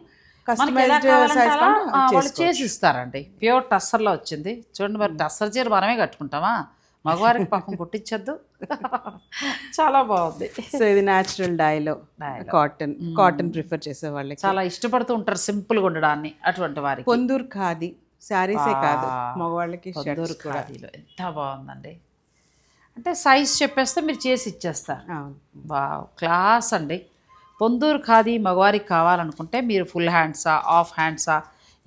వాళ్ళు చేసి ఇస్తారండి. ప్యూర్ టస్సర్లో వచ్చింది చూడండి. మరి టస్సర్ చీర మనమే కట్టుకుంటామా, మగవారికి పాపం కుట్టించద్దు. చాలా బాగుంది. సో ఇది న్యాచురల్ డైలో కాటన్ ప్రిఫర్ చేసే వాళ్ళకి చాలా ఇష్టపడుతూ ఉంటారు సింపుల్గా ఉండడాన్ని. అటువంటి వారికి పొందూరు ఖాదీ శారీసే కాదు, మగవాళ్ళకి పొందూరు ఖాదీలో ఎంత బాగుందండి. అంటే సైజ్ చెప్పేస్తే మీరు చేసి ఇచ్చేస్తారు. క్లాస్ అండి. పొందూరు ఖాదీ మగవారికి కావాలనుకుంటే మీరు ఫుల్ హ్యాండ్సా, హాఫ్ హ్యాండ్సా,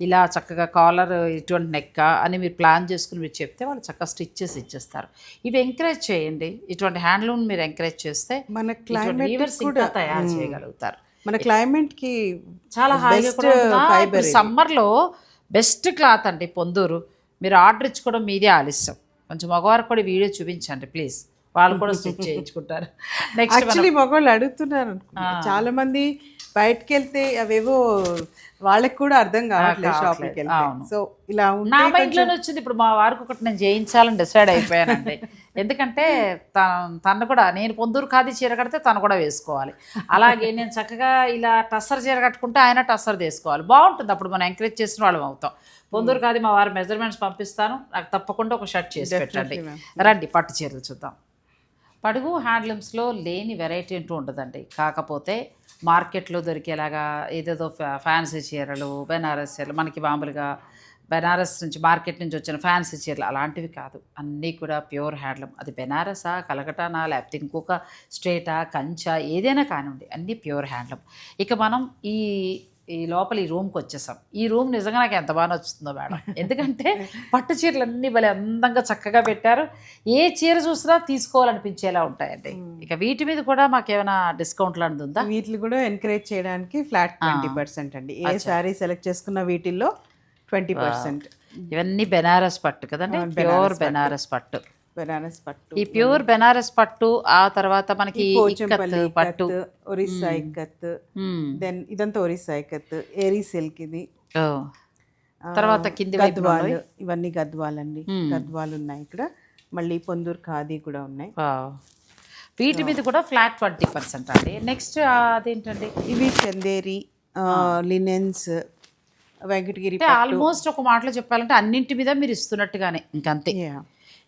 ఇలా చక్కగా కాలర్, ఇటువంటి నెక్క అని మీరు ప్లాన్ చేసుకుని మీరు చెప్తే వాళ్ళు చక్కగా స్టిచ్ చేసి ఇచ్చేస్తారు. ఇవి ఎంకరేజ్ చేయండి. ఇటువంటి హ్యాండ్లూమ్ మీరు ఎంకరేజ్ చేస్తే మన క్లైమేట్ కూడా తయారు చేయగలుగుతారు. మన క్లైమేట్కి చాలా హాయిగా కూడా. సమ్మర్లో బెస్ట్ క్లాత్ అండి పొందూరు. మీరు ఆర్డర్ ఇచ్చుకోవడం మీదే ఆలస్యం. కొంచెం మగవారికి కూడా వీడియో చూపించండి ప్లీజ్, వాళ్ళు కూడా స్టిచ్ చేయించుకుంటారు. నెక్స్ట్ యాక్చువల్లీ మగవాళ్ళు అడుగుతున్నారు చాలా మంది, బయటకు వెళ్తే అవేవో వాళ్ళకి కూడా అర్థం కావట్లేదు షాపింగ్కి వెళ్తే. సో ఇలా నా మైండ్లోనే వచ్చింది ఇప్పుడు మా వారికి ఒకటి నేను చేయించాలని డిసైడ్ అయిపోయానండి. ఎందుకంటే తను కూడా నేను పొందూరు ఖాదీ చీర కడితే తను కూడా వేసుకోవాలి, అలాగే నేను చక్కగా ఇలా టస్సర్ చీర కట్టుకుంటే ఆయన టస్సర్ తీసుకోవాలి, బాగుంటుంది. అప్పుడు మనం ఎంకరేజ్ చేసిన వాళ్ళం అవుతాం. పొందూరు ఖాదీ మా వారి మెజర్మెంట్స్ పంపిస్తాను, నాకు తప్పకుండా ఒక షర్ట్ చేసి పెట్టండి. రండి పట్టు చీరలు చూద్దాం. పడుగు హ్యాండ్లూమ్స్లో లేని వెరైటీ అంటూ ఉండదండి. కాకపోతే మార్కెట్లో దొరికేలాగా ఏదేదో ఫ్యాన్సీ చీరలు, బెనారస్ చీరలు, మనకి మామూలుగా బెనారస్ నుంచి మార్కెట్ నుంచి వచ్చిన ఫ్యాన్సీ చీరలు అలాంటివి కాదు, అన్నీ కూడా ప్యూర్ హ్యాండ్లూమ్. అది బెనారసా, కలకటానా, లేకపోతే ఇంకొక స్ట్రేటా, కంచా, ఏదైనా కానివ్వండి, అన్నీ ప్యూర్ హ్యాండ్లూమ్. ఇక మనం ఈ లోపల ఈ రూమ్కి వచ్చేసాం. ఈ రూమ్ నిజంగా నాకు ఎంత బాగా నచ్చుతుందో మేడం, ఎందుకంటే పట్టు చీరలు అన్నీ భలే అందంగా చక్కగా పెట్టారు. ఏ చీర చూసినా తీసుకోవాలనిపించేలా ఉంటాయండి. ఇక వీటి మీద కూడా మాకు ఏమైనా డిస్కౌంట్ లాంటిది ఉందా? వీటిని కూడా ఎంకరేజ్ చేయడానికి ఫ్లాట్ 20% అండి. ఏ శారీ సెలెక్ట్ చేసుకున్న వీటిల్లో 20%. ఇవన్నీ బెనారస్ పట్టు కదండి, ప్యూర్ బెనారస్ పట్టు. బెనారస్ పట్టు, ఈ ప్యూర్ బెనారస్ పట్టు, ఆ తర్వాత మనకి పోచంపల్లి పట్టు, ఒరిస్సా ఇక్కత్, దెన్ ఇదంతా ఒరిస్సా ఇక్కత్, ఏరీ సిల్క్, ఇది తర్వాత కింది గద్వాల్, ఇవన్నీ గద్వాల్ అండి. గద్వాల్ ఉన్నాయి ఇక్కడ. మళ్ళీ పొందూరు ఖాదీ కూడా ఉన్నాయి. వీటి మీద కూడా ఫ్లాట్ 20% అండి. నెక్స్ట్ అదేంటండి, ఇవి చందేరి, లినెన్స్, వెంకటగిరి. ఆల్మోస్ట్ ఒక మాటలో చెప్పాలంటే అన్నింటి మీద మీరు ఇస్తున్నట్టుగానే ఇంకంతే.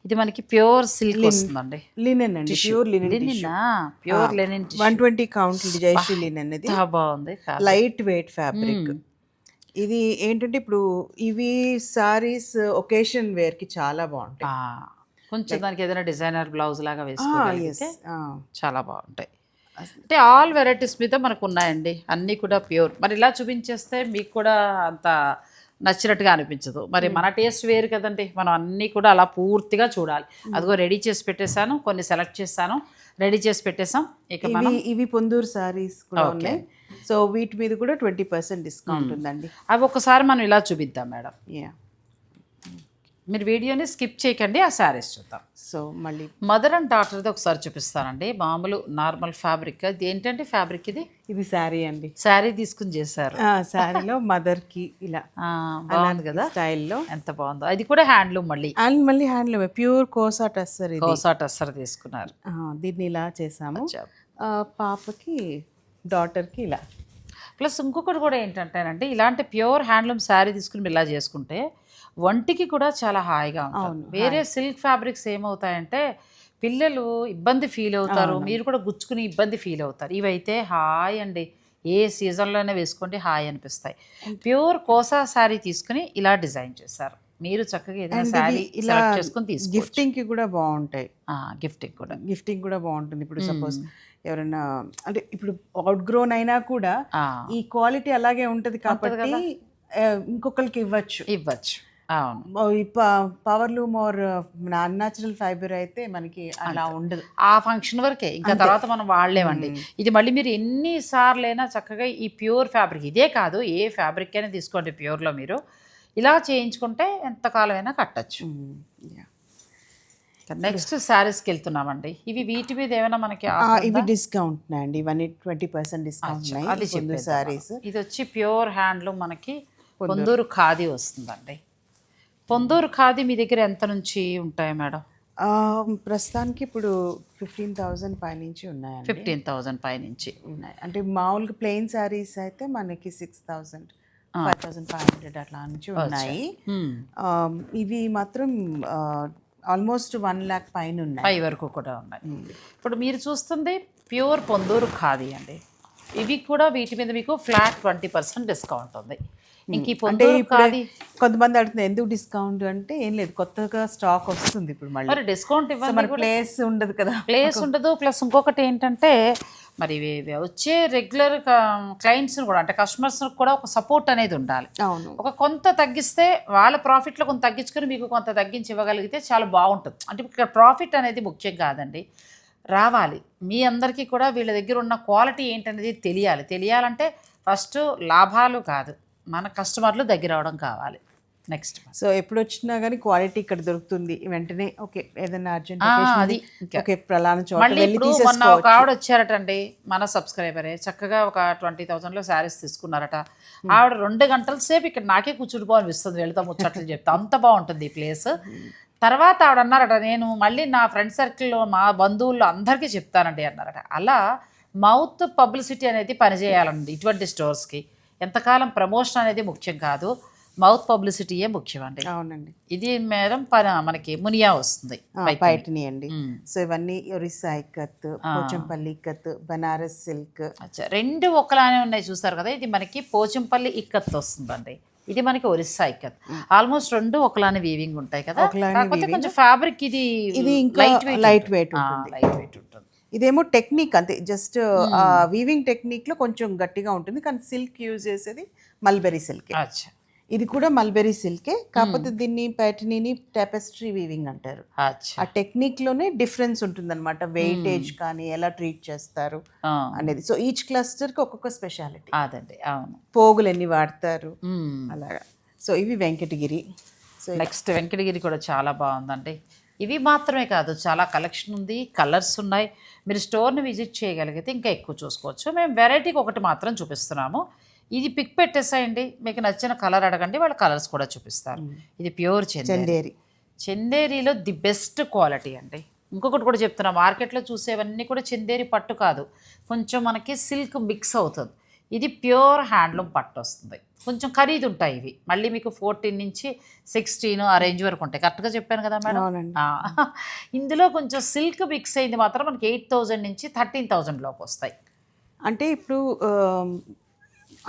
ఇది మనకి ప్యూర్ సిల్క్ వస్తుందండి, లినెన్ అండి, pure linen, pure linen 120 count Jayashree linen. ఇది బాగుంది, లైట్ వెయిట్ ఫ్యాబ్రిక్. ఇది ఏంటంటే ఇప్పుడు ఇవి సారీస్ ఒకేషన్ వేర్ కి చాలా బాగుంటాయి. కొంచెం దానికి ఏదైనా డిజైనర్ బ్లౌజ్ లాగా వేసుకోగలిగితే చాలా బాగుంటాయి. అంటే ఆల్ వెరైటీస్ మీద మనకు ఉన్నాయండి, అన్నీ కూడా ప్యూర్. మరి ఇలా చూపించేస్తే మీకు కూడా అంత నచ్చినట్టుగా అనిపించదు. మరి మన టేస్ట్ వేరు కదండి, మనం అన్నీ కూడా అలా పూర్తిగా చూడాలి. అదిగో రెడీ చేసి పెట్టేశాను, కొన్ని సెలెక్ట్ చేశాను, రెడీ చేసి పెట్టేసాం. ఇక మనం ఇవి పొందూరు సారీస్ కూడా ఉన్నాయి. సో వీటి మీద కూడా 20% డిస్కౌంట్ ఉందండి. అవి ఒకసారి మనం ఇలా చూపిద్దాం మేడం. మీరు వీడియోని స్కిప్ చేయకండి, ఆ శారీస్ చూద్దాం. సో మళ్ళీ మదర్ అండ్ డాటర్ది ఒకసారి చూపిస్తానండి. మామూలు నార్మల్ ఫ్యాబ్రిక్. అది ఏంటంటే ఫ్యాబ్రిక్ ఇది శారీ అండి, శారీ తీసుకుని చేశారు. శారీలో మదర్ కి ఇలా బాగుంది కదా స్టైల్లో, ఎంత బాగుందో. అది కూడా హ్యాండ్లూమ్, మళ్ళీ హ్యాండ్లూమ్ ప్యూర్ కోసా టస్సర్. కోసా టస్సర్ తీసుకున్నారు. దీన్ని ఇలా చేసాము. పాపకి డాటర్కి ఇలా. ప్లస్ ఇంకొకటి కూడా ఏంటంటేనండి, ఇలాంటి ప్యూర్ హ్యాండ్లూమ్ శారీ తీసుకుని ఇలా చేసుకుంటే వంటికి కూడా చాలా హాయిగా ఉంటుంది. వేరే సిల్క్ ఫ్యాబ్రిక్స్ ఏమవుతాయంటే పిల్లలు ఇబ్బంది ఫీల్ అవుతారు, మీరు కూడా గుచ్చుకుని ఇబ్బంది ఫీల్ అవుతారు. ఇవైతే హాయ్ అండి, ఏ సీజన్లోనే వేసుకోండి, హాయ్ అనిపిస్తాయి. ప్యూర్ కోసా శారీ తీసుకుని ఇలా డిజైన్ చేశారు. మీరు చక్కగా ఏదైనా శారీ ఇలా చేసుకుని తీసుకోవచ్చు. గిఫ్టింగ్ కి కూడా బాగుంటాయి. గిఫ్టింగ్ కూడా బాగుంటుంది. ఇప్పుడు సపోజ్ ఎవరైనా అంటే ఇప్పుడు అవుట్ గ్రోన్ అయినా కూడా ఈ క్వాలిటీ అలాగే ఉంటది కాబట్టి ఇంకొకరికి ఇవ్వచ్చు. Power loom or unnatural fibre అయితే మనకి అలా ఉండదు, ఆ ఫంక్షన్ వరకే, ఇంకా తర్వాత మనం వాడలేమండి. ఇది మళ్ళీ మీరు ఎన్నిసార్లైనా చక్కగా ఈ ప్యూర్ ఫ్యాబ్రిక్, ఇదే కాదు ఏ ఫ్యాబ్రిక్ అయినా తీసుకోండి ప్యూర్లో, మీరు ఇలా చేయించుకుంటే ఎంతకాలమైనా కట్టచ్చు. నెక్స్ట్ శారీస్కి వెళ్తున్నామండి. ఇవి వీటి మీద ఏమైనా మనకి ఇవి డిస్కౌంట్ అండి, ఇవన్నీ 20% డిస్కౌంట్ ఉన్నాయి. అది శారీస్. ఇది వచ్చి ప్యూర్ హ్యాండ్లూమ్ మనకి పొందూరు ఖాదీ వస్తుందండి. పొందూరు ఖాదీ మీ దగ్గర ఎంత నుంచి ఉంటాయి మేడం? ప్రస్తుతానికి ఇప్పుడు 15,000 పైనుంచి ఉన్నాయండి. 15,000 పైనుంచి ఉన్నాయి. అంటే మామూలుగా ప్లెయిన్ శారీస్ అయితే మనకి 6,000, 5,500 అట్లా నుంచి ఉన్నాయి. ఇవి మాత్రం ఆల్మోస్ట్ 1 lakh పైన ఉన్నాయి, పై వరకు కూడా ఉన్నాయి. ఇప్పుడు మీరు చూస్తుంది ప్యూర్ పొందూరు ఖాదీ అండి. ఇవి కూడా వీటి మీద మీకు ఫ్లాట్ 20% డిస్కౌంట్ ఉంది. అంటే కొంతమంది అడుగుతుంది ఎందుకు డిస్కౌంట్ అంటే, ఏం లేదు, కొత్తగా స్టాక్ వస్తుంది ఇప్పుడు మళ్ళీ డిస్కౌంట్ ఇవ్వాలి. మరి ప్లేస్ ఉండదు కదా, ప్లేస్ ఉండదు. ప్లస్ ఇంకొకటి ఏంటంటే మరి వచ్చే రెగ్యులర్ క్లయింట్స్ కూడా అంటే కస్టమర్స్ కూడా ఒక సపోర్ట్ అనేది ఉండాలి. ఒక కొంత తగ్గిస్తే వాళ్ళ ప్రాఫిట్లో కొంత తగ్గించుకొని మీకు కొంత తగ్గించి ఇవ్వగలిగితే చాలా బాగుంటుంది. అంటే ఇక్కడ ప్రాఫిట్ అనేది ముఖ్యం కాదండి, రావాలి. మీ అందరికీ కూడా వీళ్ళ దగ్గర ఉన్న క్వాలిటీ ఏంటనేది తెలియాలంటే ఫస్ట్ లాభాలు కాదు, మన కస్టమర్లు దగ్గర అవడం కావాలి. నెక్స్ట్ సో ఎప్పుడు వచ్చినా కానీ క్వాలిటీ ఇక్కడ దొరుకుతుంది వెంటనే. ఓకే, ఏదైనా అర్జెంట్ అది ఓకే ప్రలాన చోట మళ్ళీ వెళ్ళి ఇప్పుడు మొన్న ఒక ఆవిడ వచ్చారటండి, మన సబ్స్క్రైబరే, చక్కగా ఒక 20,000లో శారీస్ తీసుకున్నారట. ఆవిడ 2 గంటల సేపు ఇక్కడ నాకే కూర్చుండిపోనిపిస్తుంది, వెళ్తాం ముచ్చట్లు చెప్తా, అంత బాగుంటుంది ఈ ప్లేస్. తర్వాత ఆవిడ అన్నారట, నేను మళ్ళీ నా ఫ్రెండ్ సర్కిల్లో మా బంధువుల్లో అందరికీ చెప్తానండి అన్నారట. అలా మౌత్ పబ్లిసిటీ అనేది పనిచేయాలండి ఇటువంటి స్టోర్స్కి. ఎంతకాలం ప్రమోషన్ అనేది ముఖ్యం కాదు, మౌత్ పబ్లిసిటీయే ముఖ్యం అండి. అవునండి. ఇది మేడం మనకి మునియా వస్తుంది పైటిని అండి. సో ఇవన్నీ ఒరిస్సా ఇక్కత్, పోచంపల్లి ఇక్కత్, బనారస్ సిల్క్. 2 ఒకలానే ఉన్నాయి చూస్తారు కదా. ఇది మనకి పోచంపల్లి ఇక్కత్ వస్తుందండి, ఇది మనకి ఒరిస్సా ఇక్కత్. ఆల్మోస్ట్ 2 ఒకలానే వీవింగ్ ఉంటాయి కదా, కాకపోతే కొంచెం ఫ్యాబ్రిక్ ఇది ఇంకా లైట్ వెయిట్ ఉంటుంది. ఇదేమో టెక్నిక్ అంతే, జస్ట్ వీవింగ్ టెక్నిక్ లో కొంచెం గట్టిగా ఉంటుంది, కానీ సిల్క్ యూజ్ చేసేది మల్బెరీ సిల్క్. ఇది కూడా మల్బెరీ సిల్కే, కాకపోతే దీన్ని ప్యాటర్నీని టెపెస్ట్రీ వీవింగ్ అంటారు. ఆ టెక్నిక్ లోనే డిఫరెన్స్ ఉంటుంది అనమాట, వెయిటేజ్ కానీ ఎలా ట్రీట్ చేస్తారు అనేది. సో ఈచ్ క్లస్టర్ కి ఒక్కొక్క స్పెషాలిటీ. అదండి, అవును. పోగులు ఎన్ని వాడతారు అలాగా. సో ఇవి వెంకటగిరి. సో నెక్స్ట్ వెంకటగిరి కూడా చాలా బాగుందండి. ఇవి మాత్రమే కాదు, చాలా కలెక్షన్ ఉంది, కలర్స్ ఉన్నాయి. మీరు స్టోర్ని విజిట్ చేయగలిగితే ఇంకా ఎక్కువ చూసుకోవచ్చు. మేము వెరైటీకి ఒకటి మాత్రం చూపిస్తున్నాము. ఇది పిక్ పెట్టేసాయండి, మీకు నచ్చిన కలర్ అడగండి, వాళ్ళ కలర్స్ కూడా చూపిస్తారు. ఇది ప్యూర్ చందేరి. చందేరిలో ది బెస్ట్ క్వాలిటీ అండి. ఇంకొకటి కూడా చెప్తున్నా, మార్కెట్లో చూసేవన్నీ కూడా చందేరి పట్టు కాదు, కొంచెం మనకి సిల్క్ మిక్స్ అవుతుంది. ఇది ప్యూర్ హ్యాండ్లూమ్ పట్టు వస్తుంది. కొంచెం ఖరీదు ఉంటాయి ఇవి, మళ్ళీ మీకు 14 నుంచి 16 ఆ రేంజ్ వరకు ఉంటాయి. కరెక్ట్గా చెప్పాను కదా మేడం? ఇందులో కొంచెం సిల్క్ మిక్స్ అయింది మాత్రం మనకి 8,000 నుంచి 13,000లోకి వస్తాయి. అంటే ఇప్పుడు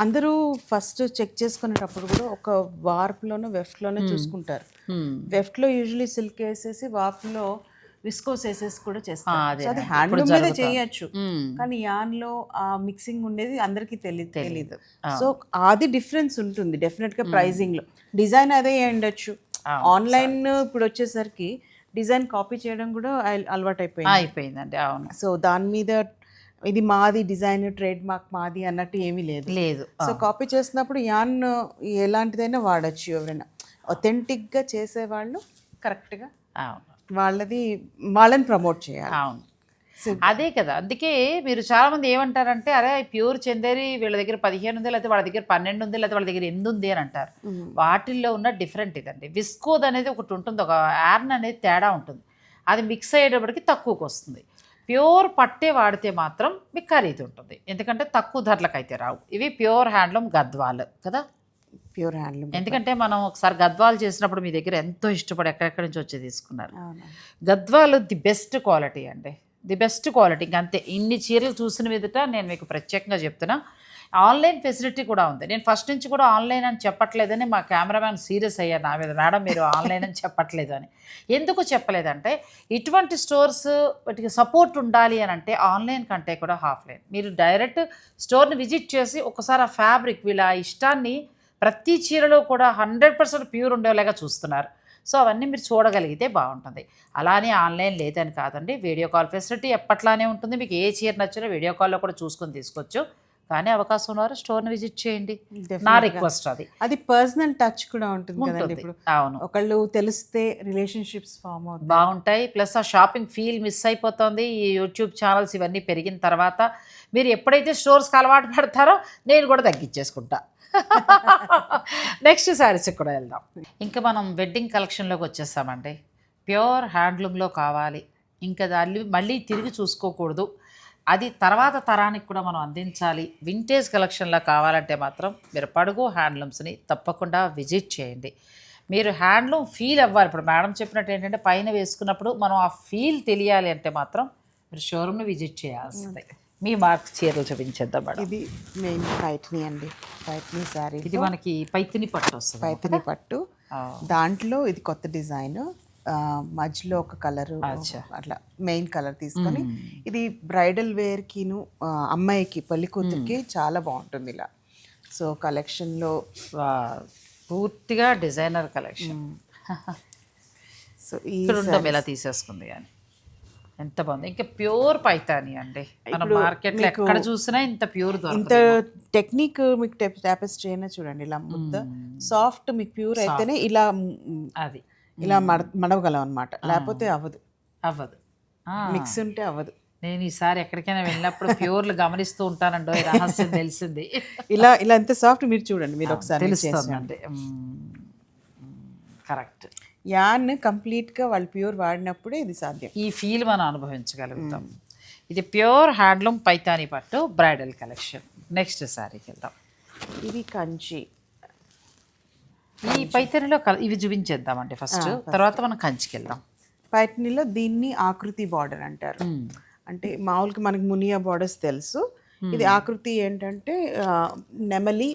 అందరూ ఫస్ట్ చెక్ చేసుకునేటప్పుడు కూడా ఒక వార్ప్లోనో వెఫ్ట్లోనో చూసుకుంటారు. వెఫ్ట్లో యూజువలీ సిల్క్ వేసేసి వార్ప్లో విస్కోస్ వేసేసి కూడా చేస్తారు. అది హ్యాండ్లూమ్ మీద చేయొచ్చు, కానీ యాన్లో ఆ మిక్సింగ్ ఉండేది అందరికీ తెలీదు. సో అది డిఫరెన్స్ ఉంటుంది డెఫినెట్గా ప్రైజింగ్లో. డిజైన్ అదే ఉండొచ్చు, ఆన్లైన్ ఇప్పుడు వచ్చేసరికి డిజైన్ కాపీ చేయడం కూడా అలవాటు అయిపోయిందండి. అవును. సో దాని మీద ఇది మాది డిజైన్, ట్రేడ్ మార్క్ మాది అన్నట్టు ఏమీ లేదు. సో కాపీ చేసినప్పుడు యాన్ ఎలాంటిదైనా వాడచ్చు. ఎవరైనా ఒథెంటిక్గా చేసేవాళ్ళు కరెక్ట్గా వాళ్ళని ప్రమోట్ చేయాలి. అవును, అదే కదా. అందుకే మీరు చాలామంది ఏమంటారంటే, అరే ప్యూర్ చందేరి వీళ్ళ దగ్గర 15 ఉంది, లేకపోతే వాళ్ళ దగ్గర 12 ఉంది, లేకపోతే వాళ్ళ దగ్గర 8 ఉంది అని అంటారు. వాటిల్లో ఉన్న డిఫరెంట్ ఇదండి. విస్కోద్ అనేది ఒకటి ఉంటుంది, ఒక యార్న్ అనేది తేడా ఉంటుంది, అది మిక్స్ అయ్యేటప్పటికి తక్కువకి వస్తుంది. ప్యూర్ పట్టే వాడితే మాత్రం మీకు ఖరీదు ఉంటుంది, ఎందుకంటే తక్కువ ధరలకు అయితే రావు. ఇవి ప్యూర్ హ్యాండ్లూమ్ గద్వాల్ కదా, ప్యూర్ హ్యాండ్లూమ్. ఎందుకంటే మనం ఒకసారి గద్వాలు చేసినప్పుడు మీ దగ్గర ఎంతో ఇష్టపడి ఎక్కడెక్కడి నుంచి వచ్చి తీసుకున్నారు. గద్వాలు ది బెస్ట్ క్వాలిటీ అండి, ది బెస్ట్ క్వాలిటీ. ఇంకంతే, ఇన్ని చీరలు చూసిన మీదట నేను మీకు ప్రత్యేకంగా చెప్తున్నా. ఆన్లైన్ ఫెసిలిటీ కూడా ఉంది. నేను ఫస్ట్ నుంచి కూడా ఆన్లైన్ అని చెప్పట్లేదని మా కెమెరామ్యాన్ సీరియస్ అయ్యారు నా మీద, మేడం మీరు ఆన్లైన్ అని చెప్పట్లేదు అని. ఎందుకు చెప్పలేదంటే, ఇటువంటి స్టోర్స్ వాటికి సపోర్ట్ ఉండాలి అని అంటే ఆన్లైన్ కంటే కూడా ఆఫ్లైన్. మీరు డైరెక్ట్ స్టోర్ని విజిట్ చేసి ఒకసారి ఆ ఫ్యాబ్రిక్ వీళ్ళ ఇష్టాన్ని ప్రతి చీరలో కూడా 100% ప్యూర్ ఉండేలాగా చూస్తున్నారు. సో అవన్నీ మీరు చూడగలిగితే బాగుంటుంది. అలానే ఆన్లైన్ లేదని కాదండి, వీడియో కాల్ ఫెసిలిటీ ఎప్పట్లానే ఉంటుంది. మీకు ఏ చీర నచ్చినా వీడియో కాల్లో కూడా చూసుకొని తీసుకోవచ్చు. కానీ అవకాశం ఉన్నారు స్టోర్ని విజిట్ చేయండి, నా రిక్వెస్ట్. అది పర్సనల్ టచ్ కూడా ఉంటుంది కదండి. ఇప్పుడు అవును, ఒకళ్ళు తెలిస్తే రిలేషన్షిప్స్ ఫామ్ అవుతాయి, బాగుంటాయి. ప్లస్ ఆ షాపింగ్ ఫీల్ మిస్ అయిపోతుంది. ఈ యూట్యూబ్ ఛానల్స్ ఇవన్నీ పెరిగిన తర్వాత మీరు ఎప్పుడైతే స్టోర్స్కి అలవాటు పడతారో నేను కూడా తగ్గించేసుకుంటా. నెక్స్ట్ శారీస్కి కూడా వెళ్దాం. ఇంకా మనం వెడ్డింగ్ కలెక్షన్లోకి వచ్చేస్తామండి. ప్యూర్ హ్యాండ్లూమ్లో కావాలి, ఇంకా దాన్ని మళ్ళీ తిరిగి చూసుకోకూడదు, అది తర్వాత తరానికి కూడా మనం అందించాలి. వింటేజ్ కలెక్షన్లో కావాలంటే మాత్రం మీరు పడుగు హ్యాండ్లూమ్స్ని తప్పకుండా విజిట్ చేయండి. మీరు హ్యాండ్లూమ్ ఫీల్ అవ్వాలి. ఇప్పుడు మేడం చెప్పినట్టు ఏంటంటే, పైన వేసుకున్నప్పుడు మనం ఆ ఫీల్ తెలియాలి అంటే మాత్రం మీరు షోరూమ్ని విజిట్ చేయాల్సిందే. మీ మార్క్ చీరలు చూపించేద్దాం మేడం. ఇది మెయిన్ పైథిని అండి, పైథిని శారీ. ఇది మనకి పైథిని పట్టు వస్తుంది, పైథిని పట్టు. దాంట్లో ఇది కొత్త డిజైన్, మధ్యలో ఒక కలర్, అట్లా మెయిన్ కలర్ తీసుకొని ఇది బ్రైడల్ వేర్కిను అమ్మాయికి పెళ్లి కూతురికి చాలా బాగుంటుంది ఇలా. సో కలెక్షన్లో పూర్తిగా డిజైనర్ కలెక్షన్. సో ఈ ఇలా తీసేసుకుంది కానీ ఎంత బాగుంది. ఇంకా ప్యూర్ పైతాని అండి. మన మార్కెట్లో ఎక్కడ చూసినా ఇంత ప్యూర్ ఇంత టెక్నిక్ మీకు టాపెస్ట్రీ అయినా చూడండి, ఇలా ముద్ద సాఫ్ట్ మీకు ప్యూర్ అయితేనే ఇలా అది ఇలా మడవగలం అనమాట, లేకపోతే అవ్వదు. అవ్వదు, మిక్స్ ఉంటే అవ్వదు. నేను ఈసారి ఎక్కడికైనా వెళ్ళినప్పుడు ప్యూర్లు గమనిస్తూ ఉంటానండో, ఈ రహస్యం తెలిసింది. ఇలా ఇలా ఎంత సాఫ్ట్ మీరు చూడండి, మీరు ఒకసారి తెలుస్తుందండి. కరెక్ట్. యాన్ కంప్లీట్గా వాళ్ళు ప్యూర్ వాడినప్పుడే ఇది సాధ్యం. ఈ ఫీల్ మనం అనుభవించగలుగుతాం. ఇది ప్యూర్ హ్యాండ్లూమ్ పైతాని పట్టు బ్రైడల్ కలెక్షన్. నెక్స్ట్ శారీకి వెళ్దాం. ఇది కంచి. ఈ పైతానిలో ఇవి చూపించేద్దామండి ఫస్ట్, తర్వాత మనం కంచికి వెళ్దాం. పైతానిలో దీన్ని ఆకృతి బార్డర్ అంటారు. అంటే మామూలుగా మనకి మునియా బార్డర్స్ తెలుసు, ఇది ఆకృతి ఏంటంటే నెమలి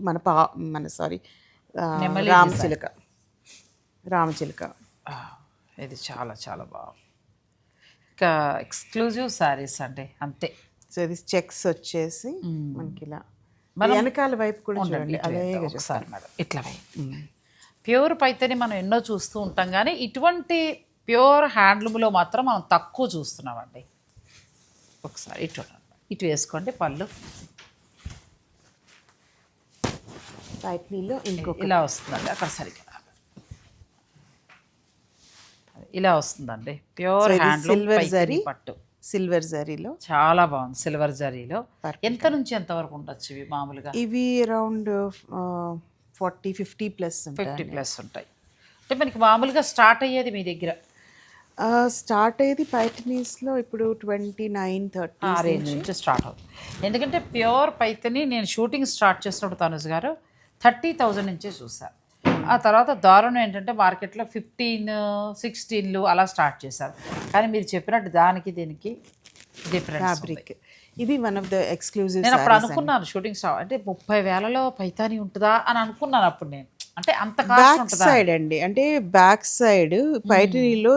మన సారీ రామచిలుక. ఇది చాలా చాలా బాగుంది. ఇంకా ఎక్స్క్లూజివ్ శారీస్ అండి, అంతే. సో ఇది చెక్స్ వచ్చేసి మనకి ఇలా వెనకాల వైపు కూడా చూడండి, అదే ఒకసారి మేడం ఇట్లా ప్యూర్ పైతేని మనం ఎన్నో చూస్తూ ఉంటాం, కానీ ఇటువంటి ప్యూర్ హ్యాండ్లూమ్లో మాత్రం మనం తక్కువ చూస్తున్నామండి. ఒకసారి ఇటు వేసుకోండి. పళ్ళు పైతానిలో ఇంకొక ఇలా వస్తుందండి, అక్కడ సరిగ్గా ఇలా వస్తుందండి. ప్యూర్ హ్యాండ్లూమ్ సిల్వర్ జరీ పట్టు, సిల్వర్ జరీలో చాలా బాగుంది. సిల్వర్ జరీలో ఎంత నుంచి ఎంత వరకు ఉండొచ్చు ఇవి మామూలుగా? ఇవి అరౌండ్ 40-50 ప్లస్ 50 ప్లస్ ఉంటాయి. అంటే మనకి మామూలుగా స్టార్ట్ అయ్యేది మీ దగ్గర? స్టార్ట్ అయ్యేది పైథనీస్లో ఇప్పుడు 29-30 రేంజ్ నుంచి స్టార్ట్ అవుతుంది. ఎందుకంటే ప్యూర్ పైథని నేను షూటింగ్ స్టార్ట్ చేసినప్పుడు తనుజ్ గారు 30,000 నుంచే చూసారు. ఆ తర్వాత దారుణం ఏంటంటే మార్కెట్లో 15-16 అలా స్టార్ట్ చేశారు. కానీ మీరు చెప్పినట్టు దానికి దీనికి డిఫరెంట్ ఫ్యాబ్రిక్. ఇది వన్ ఆఫ్ ద ఎక్స్క్లూజివ్. నేను అప్పుడు అనుకున్నాను షూటింగ్ స్టార్ అంటే 30,000లో పైతాని ఉంటుందా అని అనుకున్నాను అప్పుడు నేను. అంటే అంత బ్యాక్ సైడ్ అండి, అంటే బ్యాక్ సైడ్ పైటనీలో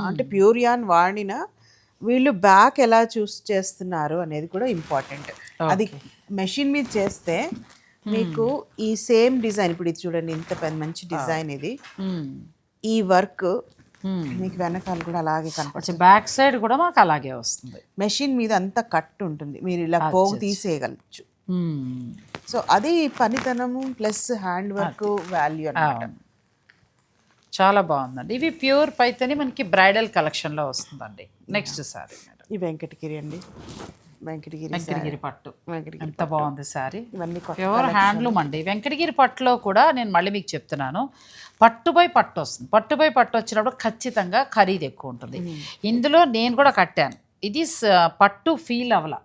అంటే ప్యూర్ యాన్ వాడిన వీళ్ళు బ్యాక్ ఎలా చూస్ చేస్తున్నారు అనేది కూడా ఇంపార్టెంట్. అది మెషిన్ మీద చేస్తే మీకు ఈ సేమ్ డిజైన్, ఇప్పుడు ఇది చూడండి ఇంత పెద్ద మంచి డిజైన్, ఇది ఈ వర్క్ మీకు వెనకాల కూడా అలాగే కనపడుతుంది. బ్యాక్ సైడ్ కూడా మాకు అలాగే వస్తుంది. మెషిన్ మీద అంతా కట్ ఉంటుంది, మీరు ఇలా పోగు తీసేయగలచ్చు. సో అది పనితనము ప్లస్ హ్యాండ్ వర్క్ వాల్యూ అన్నమాట. చాలా బాగుందండి. ఇవి ప్యూర్ పైతని మనకి బ్రైడల్ కలెక్షన్లో వస్తుందండి. నెక్స్ట్ సారీ మేడం, ఈ వెంకటగిరి అండి, వెంకటగిరి పట్టు. ఎంత బాగుంది సారీ, ప్యూర్ హ్యాండ్లూమ్ అండి. వెంకటగిరి పట్టులో కూడా నేను మళ్ళీ మీకు చెప్తున్నాను, పట్టు బై పట్టు వస్తుంది. పట్టు బై పట్టు వచ్చినప్పుడు ఖచ్చితంగా ఖరీదు ఎక్కువ ఉంటుంది. ఇందులో నేను కూడా కట్టాను, ఇది పట్టు ఫీల్ అవ్వాల,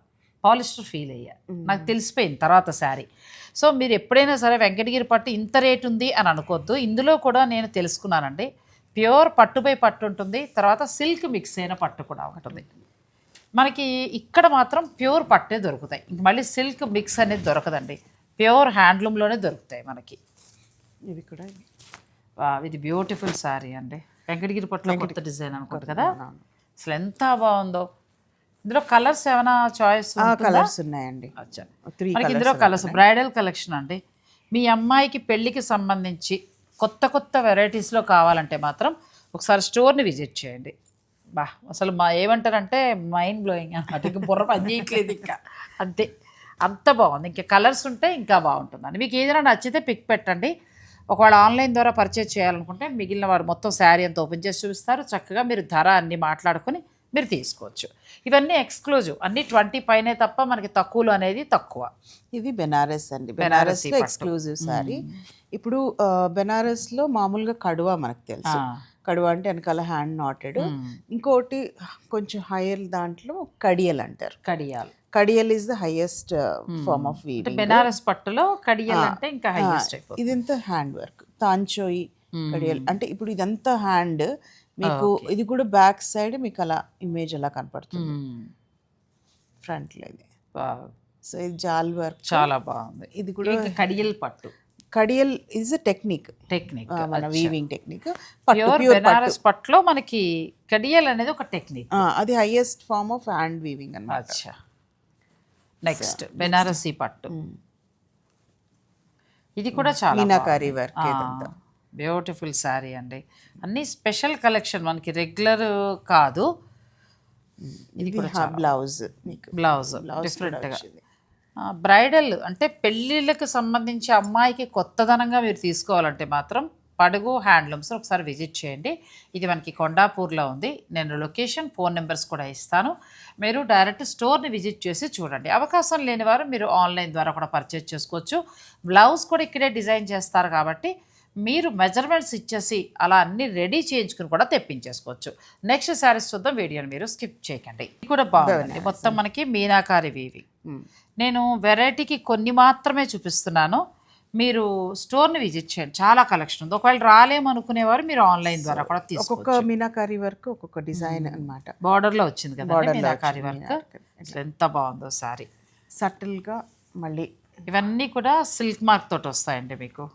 పాలిస్టర్ ఫీల్ అయ్యా, నాకు తెలిసిపోయింది తర్వాత శారీ. సో మీరు ఎప్పుడైనా సరే వెంకటగిరి పట్టు ఇంత రేటు ఉంది అని అనుకోవద్దు. ఇందులో కూడా నేను తెలుసుకున్నానండి, ప్యూర్ పట్టు బై పట్టు ఉంటుంది, తర్వాత సిల్క్ మిక్స్ అయిన పట్టు కూడా ఉంటుంది. మనకి ఇక్కడ మాత్రం ప్యూర్ పట్టే దొరుకుతాయి, ఇంక మళ్ళీ సిల్క్ మిక్స్ అనేది దొరకదండి, ప్యూర్ హ్యాండ్లూమ్లోనే దొరుకుతాయి మనకి. ఇవి కూడా ఇది బ్యూటిఫుల్ శారీ అండి. వెంకటగిరి పట్టులో కొత్త డిజైన్ అనుకుంటు కదా, అసలు ఎంత బాగుందో. ఇందులో కలర్స్ ఏమైనా చాయిస్? కలర్స్ ఉన్నాయండి, మనకి ఇందులో కలర్స్. బ్రైడల్ కలెక్షన్ అండి. మీ అమ్మాయికి పెళ్ళికి సంబంధించి కొత్త కొత్త వెరైటీస్లో కావాలంటే మాత్రం ఒకసారి స్టోర్ని విజిట్ చేయండి. అసలు ఏమంటారంటే మైండ్ బ్లోయింగ్ అన్నమాట, ఇంకా బుర్ర పని చేయట్లేదు ఇంకా, అంతే, అంత బాగుంది. ఇంకా కలర్స్ ఉంటే ఇంకా బాగుంటుందండి. మీకు ఏదైనా నచ్చితే పిక్ పెట్టండి. ఒకవేళ ఆన్లైన్ ద్వారా పర్చేజ్ చేయాలనుకుంటే మిగిలిన వారు మొత్తం శారీ అంతా ఓపెన్ చేసి చూపిస్తారు, చక్కగా మీరు ధర అన్ని మాట్లాడుకొని మీరు తీసుకోవచ్చు. ఇవన్నీ ఎక్స్క్లూజివ్, అన్ని 20 పైనే తప్ప మనకి తక్కువలో అనేది తక్కువ. ఇది బెనారస్ అండి, బెనారస్లో ఎక్స్క్లూజివ్ శారీ. ఇప్పుడు బెనారస్లో మామూలుగా కడువా మనకు తెలుసు, కడువా అంటే వెనకాల హ్యాండ్ నాటెడ్. ఇంకోటి కొంచెం హైయర్ దాంట్లో కడియల్ అంటారు. Kadiyal is the highest form of weaving. Banaras పట్టులో కడియల్ అంటే ఇంకా హైయెస్ట్ అయిపోతుంది. ఇదంతా హ్యాండ్ వర్క్, తాంచోయి కడియల్ అంటే ఇప్పుడు ఇదంతా హ్యాండ్. మీకు ఇది కూడా బ్యాక్ సైడ్ మీకు అలా ఇమేజ్ అలా కనపడుతుంది, ఫ్రంట్ లో ఇది. సో ఇది జాల్ వర్క్ చాలా బాగుంది. ఇది కూడా కడియల్ పట్టు. కడియల్ ఇస్ అ టెక్నిక్ మన వీవింగ్ టెక్నిక్. బెనారస్ పట్టులో మనకి కడియల్ అనేది ఒక టెక్నిక్, అది highest form of hand weaving అన్నమాట. నెక్స్ట్ బెనారసీ పట్టు, ఇది కూడా చాలా మీనాకారి వర్క్, ఇదంతా బ్యూటిఫుల్ శారీ అండి. అన్నీ స్పెషల్ కలెక్షన్, మనకి రెగ్యులర్ కాదు. ఇది బ్లౌజ్, బ్లౌజ్ డిఫరెంట్గా బ్రైడల్ అంటే పెళ్ళిళ్ళకి సంబంధించి అమ్మాయికి కొత్తదనంగా మీరు తీసుకోవాలంటే మాత్రం పడుగు హ్యాండ్లూమ్స్ ఒకసారి విజిట్ చేయండి. ఇది మనకి కొండాపూర్లో ఉంది. నేను లొకేషన్, ఫోన్ నెంబర్స్ కూడా ఇస్తాను. మీరు డైరెక్ట్ స్టోర్ని విజిట్ చేసి చూడండి. అవకాశం లేని వారు మీరు ఆన్లైన్ ద్వారా కూడా పర్చేజ్ చేసుకోవచ్చు. బ్లౌజ్ కూడా ఇక్కడే డిజైన్ చేస్తారు కాబట్టి మీరు మెజర్మెంట్స్ ఇచ్చేసి అలా అన్ని రెడీ చేయించుకుని కూడా తెప్పించేసుకోవచ్చు. నెక్స్ట్ శారీస్ చూద్దాం, వీడియోని మీరు స్కిప్ చేయకండి. ఇది కూడా బాగుంది, మొత్తం మనకి మీనాకారి వీవింగ్. నేను వెరైటీకి కొన్ని మాత్రమే చూపిస్తున్నాను, మీరు స్టోర్ని విజిట్ చేయండి, చాలా కలెక్షన్ ఉంది. ఒకవేళ రాలేమనుకునేవారు మీరు ఆన్లైన్ ద్వారా కూడా తీసుకోవచ్చు. ఒక్కొక్క మీనాకారి వర్క్ ఒక్కొక్క డిజైన్ అన్నమాట. బార్డర్లో వచ్చింది కదా మీనాకారి వర్క్, ఎంత బాగుందో సారీ. సటిల్గా మళ్ళీ ఇవన్నీ కూడా సిల్క్ మార్క్ తోటి వస్తాయండి మీకు.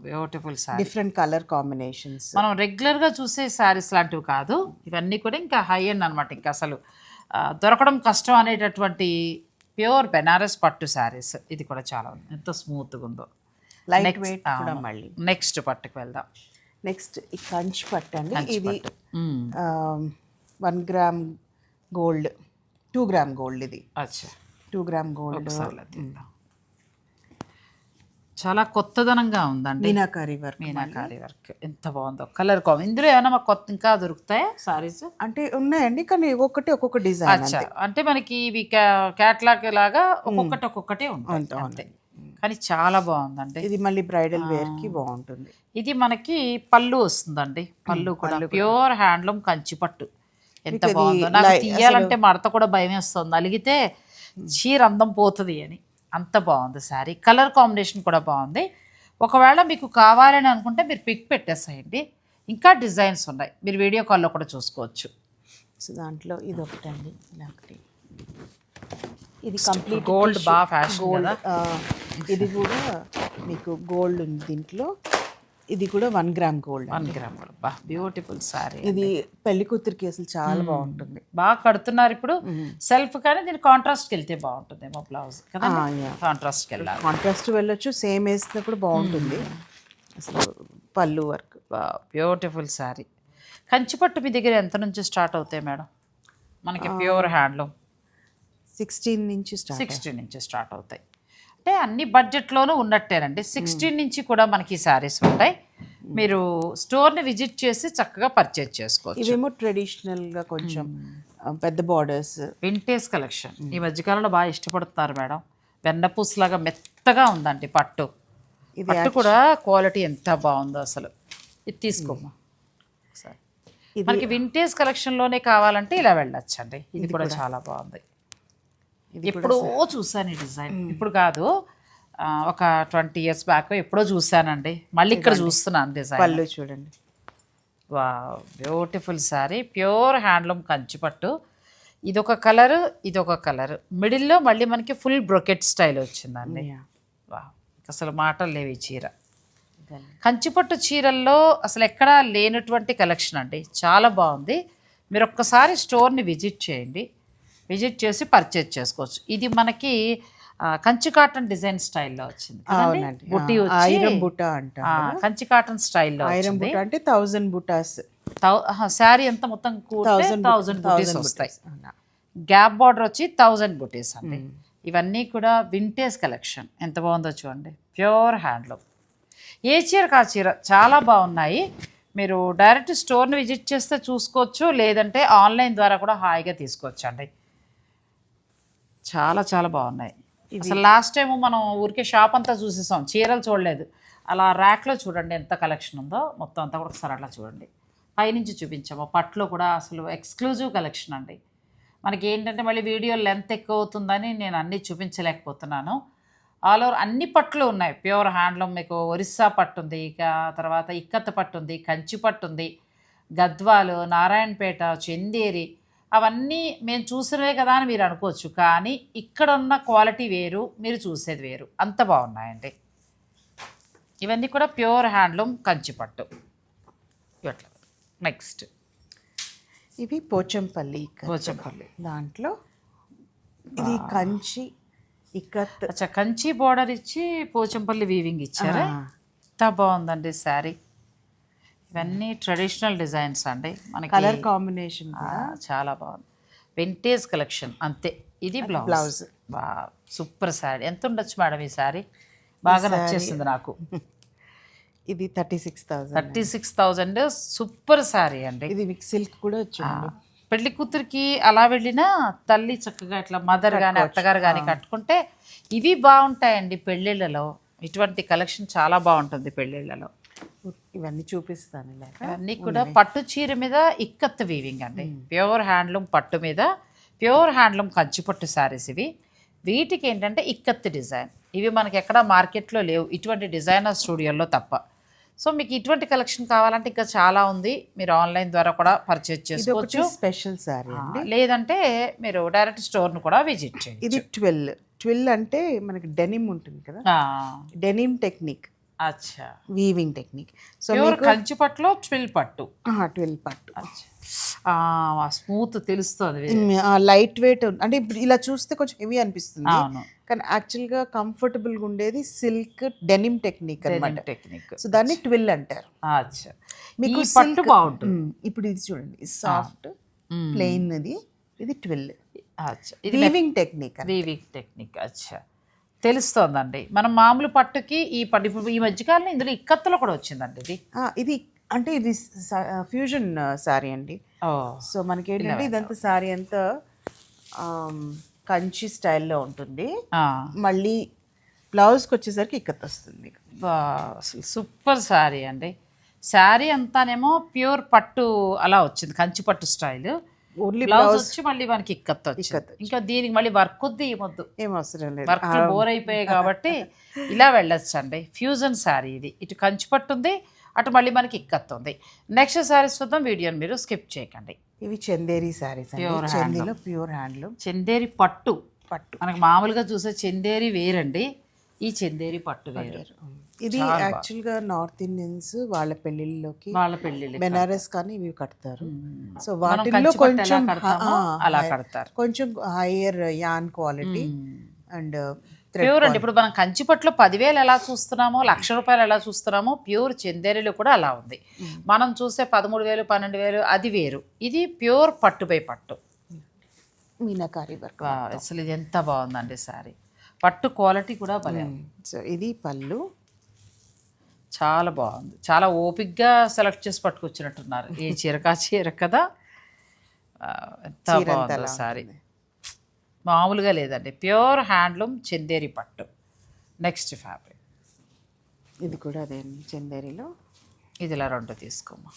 Beautiful sorry, different colour combinations. మనం రెగ్యులర్గా చూసే శారీస్ లాంటివి కాదు ఇవన్నీ కూడా, ఇంకా హై ఎండ్ అనమాట. ఇంకా అసలు దొరకడం కష్టం అనేటటువంటి ప్యూర్ బెనారస్ పట్టు శారీస్. ఇది కూడా చాలా ఉంది, ఎంత స్మూత్గా ఉందో. లైట్ వెయిట్ కూడా. మళ్ళీ నెక్స్ట్ పట్టుకు వెళ్దాం. నెక్స్ట్ ఈ కంచి పట్టు అండి. ఇది 1 గ్రామ్ గోల్డ్, 2 గ్రామ్ గోల్డ్. ఇది అచ్చా 2 గ్రామ్ గోల్డ్. చాలా కొత్తదనంగా ఉందండి. మీనాకారి వర్క్ ఎంత బాగుందో. కలర్ ఇందులో ఏమైనా మాకు కొత్త ఇంకా దొరుకుతాయా సారీస్? అంటే ఉన్నాయండి, కానీ ఒక్కొక్క డిజైన్. అంటే మనకి ఇవి క్యాట్లాగ్ లాగా ఒక్కొక్కటి ఉంటుంది అంతే, కానీ చాలా బాగుందండి. ఇది మళ్ళీ బ్రైడల్ వేర్ కి బాగుంటుంది. ఇది మనకి పళ్ళు వస్తుందండి, పళ్ళు కూడా ప్యూర్ హ్యాండ్లూమ్ కంచి పట్టు. ఎంత బాగుందో. నాకు తీయాలంటే మడత కూడా భయం వేస్తుంది, అలిగితే చీర అందం పోతుంది అని. అంత బాగుంది శారీ. కలర్ కాంబినేషన్ కూడా బాగుంది. ఒకవేళ మీకు కావాలని అనుకుంటే మీరు పిక్ పెట్టేసేయండి, ఇంకా డిజైన్స్ ఉన్నాయి, మీరు వీడియో కాల్లో కూడా చూసుకోవచ్చు. సో దాంట్లో ఇది ఒకటండి, ఇది కంప్లీట్ గోల్డ్, బాగా ఫ్యాషన్ కదా. ఇది కూడా మీకు గోల్డ్ ఉంది దీంట్లో. ఇది కూడా 1 గ్రామ్ గోల్డ్. 1 గ్రామ్ గోల్డ్, బా బ్యూటిఫుల్ సారీ. ఇది పెళ్లి కూతురికి అసలు చాలా బాగుంటుంది. బాగా కడుతున్నారు ఇప్పుడు సెల్ఫ్, కానీ దీని కాంట్రాస్ట్కి వెళ్తే బాగుంటుందేమో బ్లౌజ్ కదా. కాంట్రాస్ట్కి వెళ్ళాలి, కాంట్రాస్ట్ వెళ్ళొచ్చు, సేమ్ వేస్తే కూడా బాగుంటుంది. అసలు పళ్ళు వర్క్ బ్యూటిఫుల్ సారీ. కంచిపట్టు మీ దగ్గర ఎంత నుంచి స్టార్ట్ అవుతాయి మేడం? మనకి ప్యూర్ హ్యాండ్లూమ్ 16 నుంచి స్టార్ట్ అవుతాయి. అంటే అన్ని బడ్జెట్లోనూ ఉన్నట్టేనండి. 16 నుంచి కూడా మనకి శారీస్ ఉంటాయి. మీరు స్టోర్ని విజిట్ చేసి చక్కగా పర్చేజ్ చేసుకోవచ్చు. ఇవేమో ట్రెడిషనల్గా కొంచెం పెద్ద బార్డర్స్, వింటేజ్ కలెక్షన్. ఈ మధ్యకాలంలో బాగా ఇష్టపడుతున్నారు మేడం. వెన్నపూసలాగా మెత్తగా ఉందండి పట్టు. పట్టు కూడా క్వాలిటీ ఎంత బాగుందో అసలు. ఇది తీసుకోమా సరే. మనకి వింటేజ్ కలెక్షన్లోనే కావాలంటే ఇలా వెళ్ళొచ్చండి. ఇది కూడా చాలా బాగుంది. ఎప్పుడో చూసాను ఈ డిజైన్, ఇప్పుడు కాదు, ఒక 20 years బ్యాక్ ఎప్పుడో చూసానండి. మళ్ళీ ఇక్కడ చూస్తున్నాను డిజైన్. పళ్ళు చూడండి, వా బ్యూటిఫుల్ శారీ. ప్యూర్ హ్యాండ్లూమ్ కంచిపట్టు. ఇదొక కలర్, ఇదొక కలర్, మిడిల్లో మళ్ళీ మనకి ఫుల్ బ్రొకెట్ స్టైల్ వచ్చిందండి. వా అసలు మాటలు లేవు ఈ చీర. కంచిపట్టు చీరల్లో అసలు ఎక్కడా లేనటువంటి కలెక్షన్ అండి, చాలా బాగుంది. మీరు ఒక్కసారి స్టోర్ని విజిట్ చేయండి, విజిట్ చేసి పర్చేజ్ చేసుకోవచ్చు. ఇది మనకి కంచి కాటన్ డిజైన్ స్టైల్లో వచ్చింది, బుట్టి బుటా అంట. కంచి కాటన్ స్టైల్లో అంటే 1000 బుటాస్. శారీ ఎంత మొత్తం 1000 బుటీస్ వస్తాయి. గ్యాప్ బార్డర్ వచ్చి 1000 బుటీస్ అండి. ఇవన్నీ కూడా వింటేజ్ కలెక్షన్. ఎంత బాగుందో చూడండి, ప్యూర్ హ్యాండ్లూమ్. ఏ చీరకు ఆ చీర చాలా బాగున్నాయి. మీరు డైరెక్ట్ స్టోర్ని విజిట్ చేస్తే చూసుకోవచ్చు, లేదంటే ఆన్లైన్ ద్వారా కూడా హాయిగా తీసుకోవచ్చు అండి. చాలా చాలా బాగున్నాయి. అసలు లాస్ట్ టైం మనం ఊరికే షాప్ అంతా చూసేసాం, చీరలు చూడలేదు. అలా ర్యాక్లో చూడండి ఎంత కలెక్షన్ ఉందో, మొత్తం అంతా కూడా ఒకసారి అట్లా చూడండి. పైనుంచి చూపించాము. పట్టులో కూడా అసలు ఎక్స్క్లూజివ్ కలెక్షన్ అండి. మనకి ఏంటంటే మళ్ళీ వీడియో లెంత్ ఎక్కువ అవుతుందని నేను అన్నీ చూపించలేకపోతున్నాను. ఆల్ ఓవర్ అన్ని పట్లు ఉన్నాయి. ప్యూర్ హ్యాండ్లూమ్ మీకు ఒరిస్సా పట్టు ఉంది, ఇక తర్వాత ఇక్కత్ పట్టు ఉంది, కంచి పట్టు ఉంది, గద్వాలు, నారాయణపేట, చందేరి, అవన్నీ మేము చూసినవే కదా అని మీరు అనుకోవచ్చు, కానీ ఇక్కడ ఉన్న క్వాలిటీ వేరు, మీరు చూసేది వేరు, అంత బాగున్నాయండి. ఇవన్నీ కూడా ప్యూర్ హ్యాండ్లూమ్ కంచిపట్టు. ఇట్లా నెక్స్ట్ ఇవి పోచంపల్లి. దాంట్లో ఇది కంచి ఇక్కత్. కంచి బోర్డర్ ఇచ్చి పోచంపల్లి వీవింగ్ ఇచ్చారా? ఎంత బాగుందండి శారీ. ఇవన్నీ ట్రెడిషనల్ డిజైన్స్ అండి మనకి. కలర్ కాంబినేషన్ చాలా బాగుంది. వింటేజ్ కలెక్షన్ అంతే. ఇది బ్లౌజ్. సూపర్ శారీ. ఎంత ఉండొచ్చు మేడం ఈ శారీ? బాగా నచ్చేసింది నాకు. ఇది 36,000. 36,000 సూపర్ శారీ అండి. ఇది మీకు సిల్క్ కూడా వచ్చింది. పెళ్లి కూతురికి అలా వెళ్ళినా తల్లి చక్కగా ఇట్లా మదర్ కానీ అత్తగారు కానీ కట్టుకుంటే ఇవి బాగుంటాయండి పెళ్ళిళ్ళలో. ఇటువంటి కలెక్షన్ చాలా బాగుంటుంది పెళ్ళిళ్ళలో. ఇవన్నీ చూపిస్తాను. ఇవన్నీ కూడా పట్టు చీర మీద ఇక్కత్ వీవింగ్ అండి. ప్యూర్ హ్యాండ్లూమ్ పట్టు మీద ప్యూర్ హ్యాండ్లూమ్ కంచిపట్టు శారీస్ ఇవి. వీటికి ఏంటంటే ఇక్కత్ డిజైన్. ఇవి మనకి ఎక్కడ మార్కెట్లో లేవు, ఇటువంటి డిజైనర్ స్టూడియోలో తప్ప. సో మీకు ఇటువంటి కలెక్షన్ కావాలంటే ఇంకా చాలా ఉంది. మీరు ఆన్లైన్ ద్వారా కూడా పర్చేజ్ చేసుకోవచ్చు. స్పెషల్ శారీ లేదంటే మీరు డైరెక్ట్ స్టోర్ను కూడా విజిట్ చేయండి. ఇది 12 అంటే మనకి డెనిమ్ ఉంటుంది కదా, డెనిమ్ టెక్నిక్. అచ్చా, వీవింగ్ టెక్నిక్. సో ప్యూర్ కంచిపట్టులో 12 పట్టు. 12 పట్టు. స్మూత్ తెలుస్తుంది, లైట్ వెయిట్. అంటే ఇప్పుడు ఇలా చూస్తే కొంచెం హెవీ అనిపిస్తుంది, అవును, కానీ యాక్చువల్గా కంఫర్టబుల్గా ఉండేది సిల్క్ డెనిమ్ టెక్నిక్ అన్నమాట. టెక్నిక్. సో దాన్ని 12 అంటారు. అచ్చా, మీకు పట్టు బాగుంటుంది. ఇప్పుడు ఇది చూడండి, సాఫ్ట్ ప్లెయిన్. ఇది 12. అచ్చా, ఇది వీవింగ్ టెక్నిక్. Weaving technique. అచ్చా, తెలుస్తోందండి. మనం మామూలు పట్టుకి ఈ పట్టు ఇప్పుడు ఈ మధ్యకాలంలో ఇందులో ఇక్కత్తులో కూడా వచ్చిందండి. ఇది అంటే ఇది ఫ్యూజన్ శారీ అండి. సో మనకి ఏంటంటే ఇదంతా శారీ అంతా కంచి స్టైల్లో ఉంటుంది. మళ్ళీ బ్లౌజ్కి వచ్చేసరికి ఇక్కత్ వస్తుంది. సూపర్ శారీ అండి. శారీ అంతానేమో ప్యూర్ పట్టు అలా వచ్చింది, కంచి పట్టు స్టైల్. ఓన్లీ బ్లౌజ్ వచ్చి మళ్ళీ మనకి ఇక్కత్ వచ్చింది. ఇంకా దీనికి మళ్ళీ వర్క్ వద్దు, ఏమొద్దు, ఏం అవసరం లేదు. వర్క్ బోర్ అయిపోయాయి కాబట్టి ఇలా వెళ్ళొచ్చు అండి. ఫ్యూజన్ శారీ ఇది. ఇటు కంచి పట్టు ఉంది, అటు మళ్ళీ మనకి ఇక్కత్ ఉంది. నెక్స్ట్ శారీస్ చూద్దాం, వీడియోని మీరు స్కిప్ చేయకండి. ఇవి చందేరి శారీస్, చందేరిలో ప్యూర్ హ్యాండ్లూమ్. చందేరి పట్టు. మనకు మామూలుగా చూసే చందేరి వేరండి, ఈ చందేరి పట్టు వేరు. ఇది యాక్చువల్గా నార్త్ ఇండియన్స్ వాళ్ళ పెళ్లిళ్ళకి, బెనారస్ కానీ ఇవి కడతారు. సో వాటిల్లో కొంచెం అలా కడతారు, కొంచెం hire an quality and pure అండి. ఇప్పుడు మనం కంచిపట్టులో 10,000 ఎలా చూస్తున్నామో, ₹1,00,000 ఎలా చూస్తున్నామో, ప్యూర్ చందేరిలో కూడా అలా ఉంది. మనం చూసే 13,000 12,000 అది వేరు. ఇది ప్యూర్ పట్టు బై పట్టు, మీనాకారి వర్క్. అసలు ఇది ఎంత బాగుందండి శారీ. పట్టు క్వాలిటీ కూడా భలే. సో ఇది పళ్ళు, చాలా బాగుంది. చాలా ఓపిక్గా సెలెక్ట్ చేసి పట్టుకొచ్చినట్టున్నారు. ఏ చీరకా చీర కదా, ఎంత బాగుంది శారీ. మామూలుగా లేదండి, ప్యూర్ హ్యాండ్లూమ్ చందేరి పట్టు. నెక్స్ట్ ఫ్యాబ్రిక్ ఇది కూడా అదే చందేరిలో. ఇది ఇలా 2 తీసుకోమా.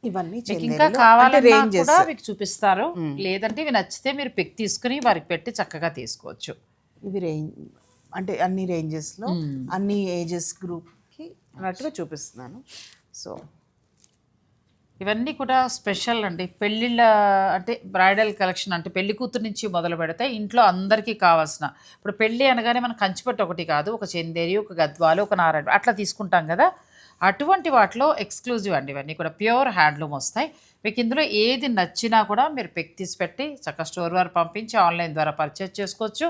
ఇవన్నీ ఇంకా కావాలన్నా కూడా మీకు చూపిస్తారు. లేదంటే ఇవి నచ్చితే మీరు పిక్ తీసుకుని వారికి పెట్టి చక్కగా తీసుకోవచ్చు. ఇవి రేంజ్ అంటే అన్ని రేంజెస్లో అన్ని ఏజెస్ గ్రూప్కి అన్నట్టుగా చూపిస్తున్నాను. సో ఇవన్నీ కూడా స్పెషల్ అండి. పెళ్ళిళ్ళ అంటే బ్రైడల్ కలెక్షన్ అంటే పెళ్లి కూతురు నుంచి మొదలు పెడితే ఇంట్లో అందరికీ కావాల్సిన, ఇప్పుడు పెళ్ళి అనగానే మనం కంచిపట్టు ఒకటి కాదు, ఒక చందేరి, ఒక గద్వాలు, ఒక నారాయణ అట్లా తీసుకుంటాం కదా, అటువంటి వాటిలో ఎక్స్క్లూజివ్ అండి. ఇవన్నీ కూడా ప్యూర్ హ్యాండ్లూమ్ వస్తాయి. మీకు ఇందులో ఏది నచ్చినా కూడా మీరు పిక్ తీసి పెట్టి చక్కగా స్టోర్ వారు పంపించి ఆన్లైన్ ద్వారా పర్చేజ్ చేసుకోవచ్చు.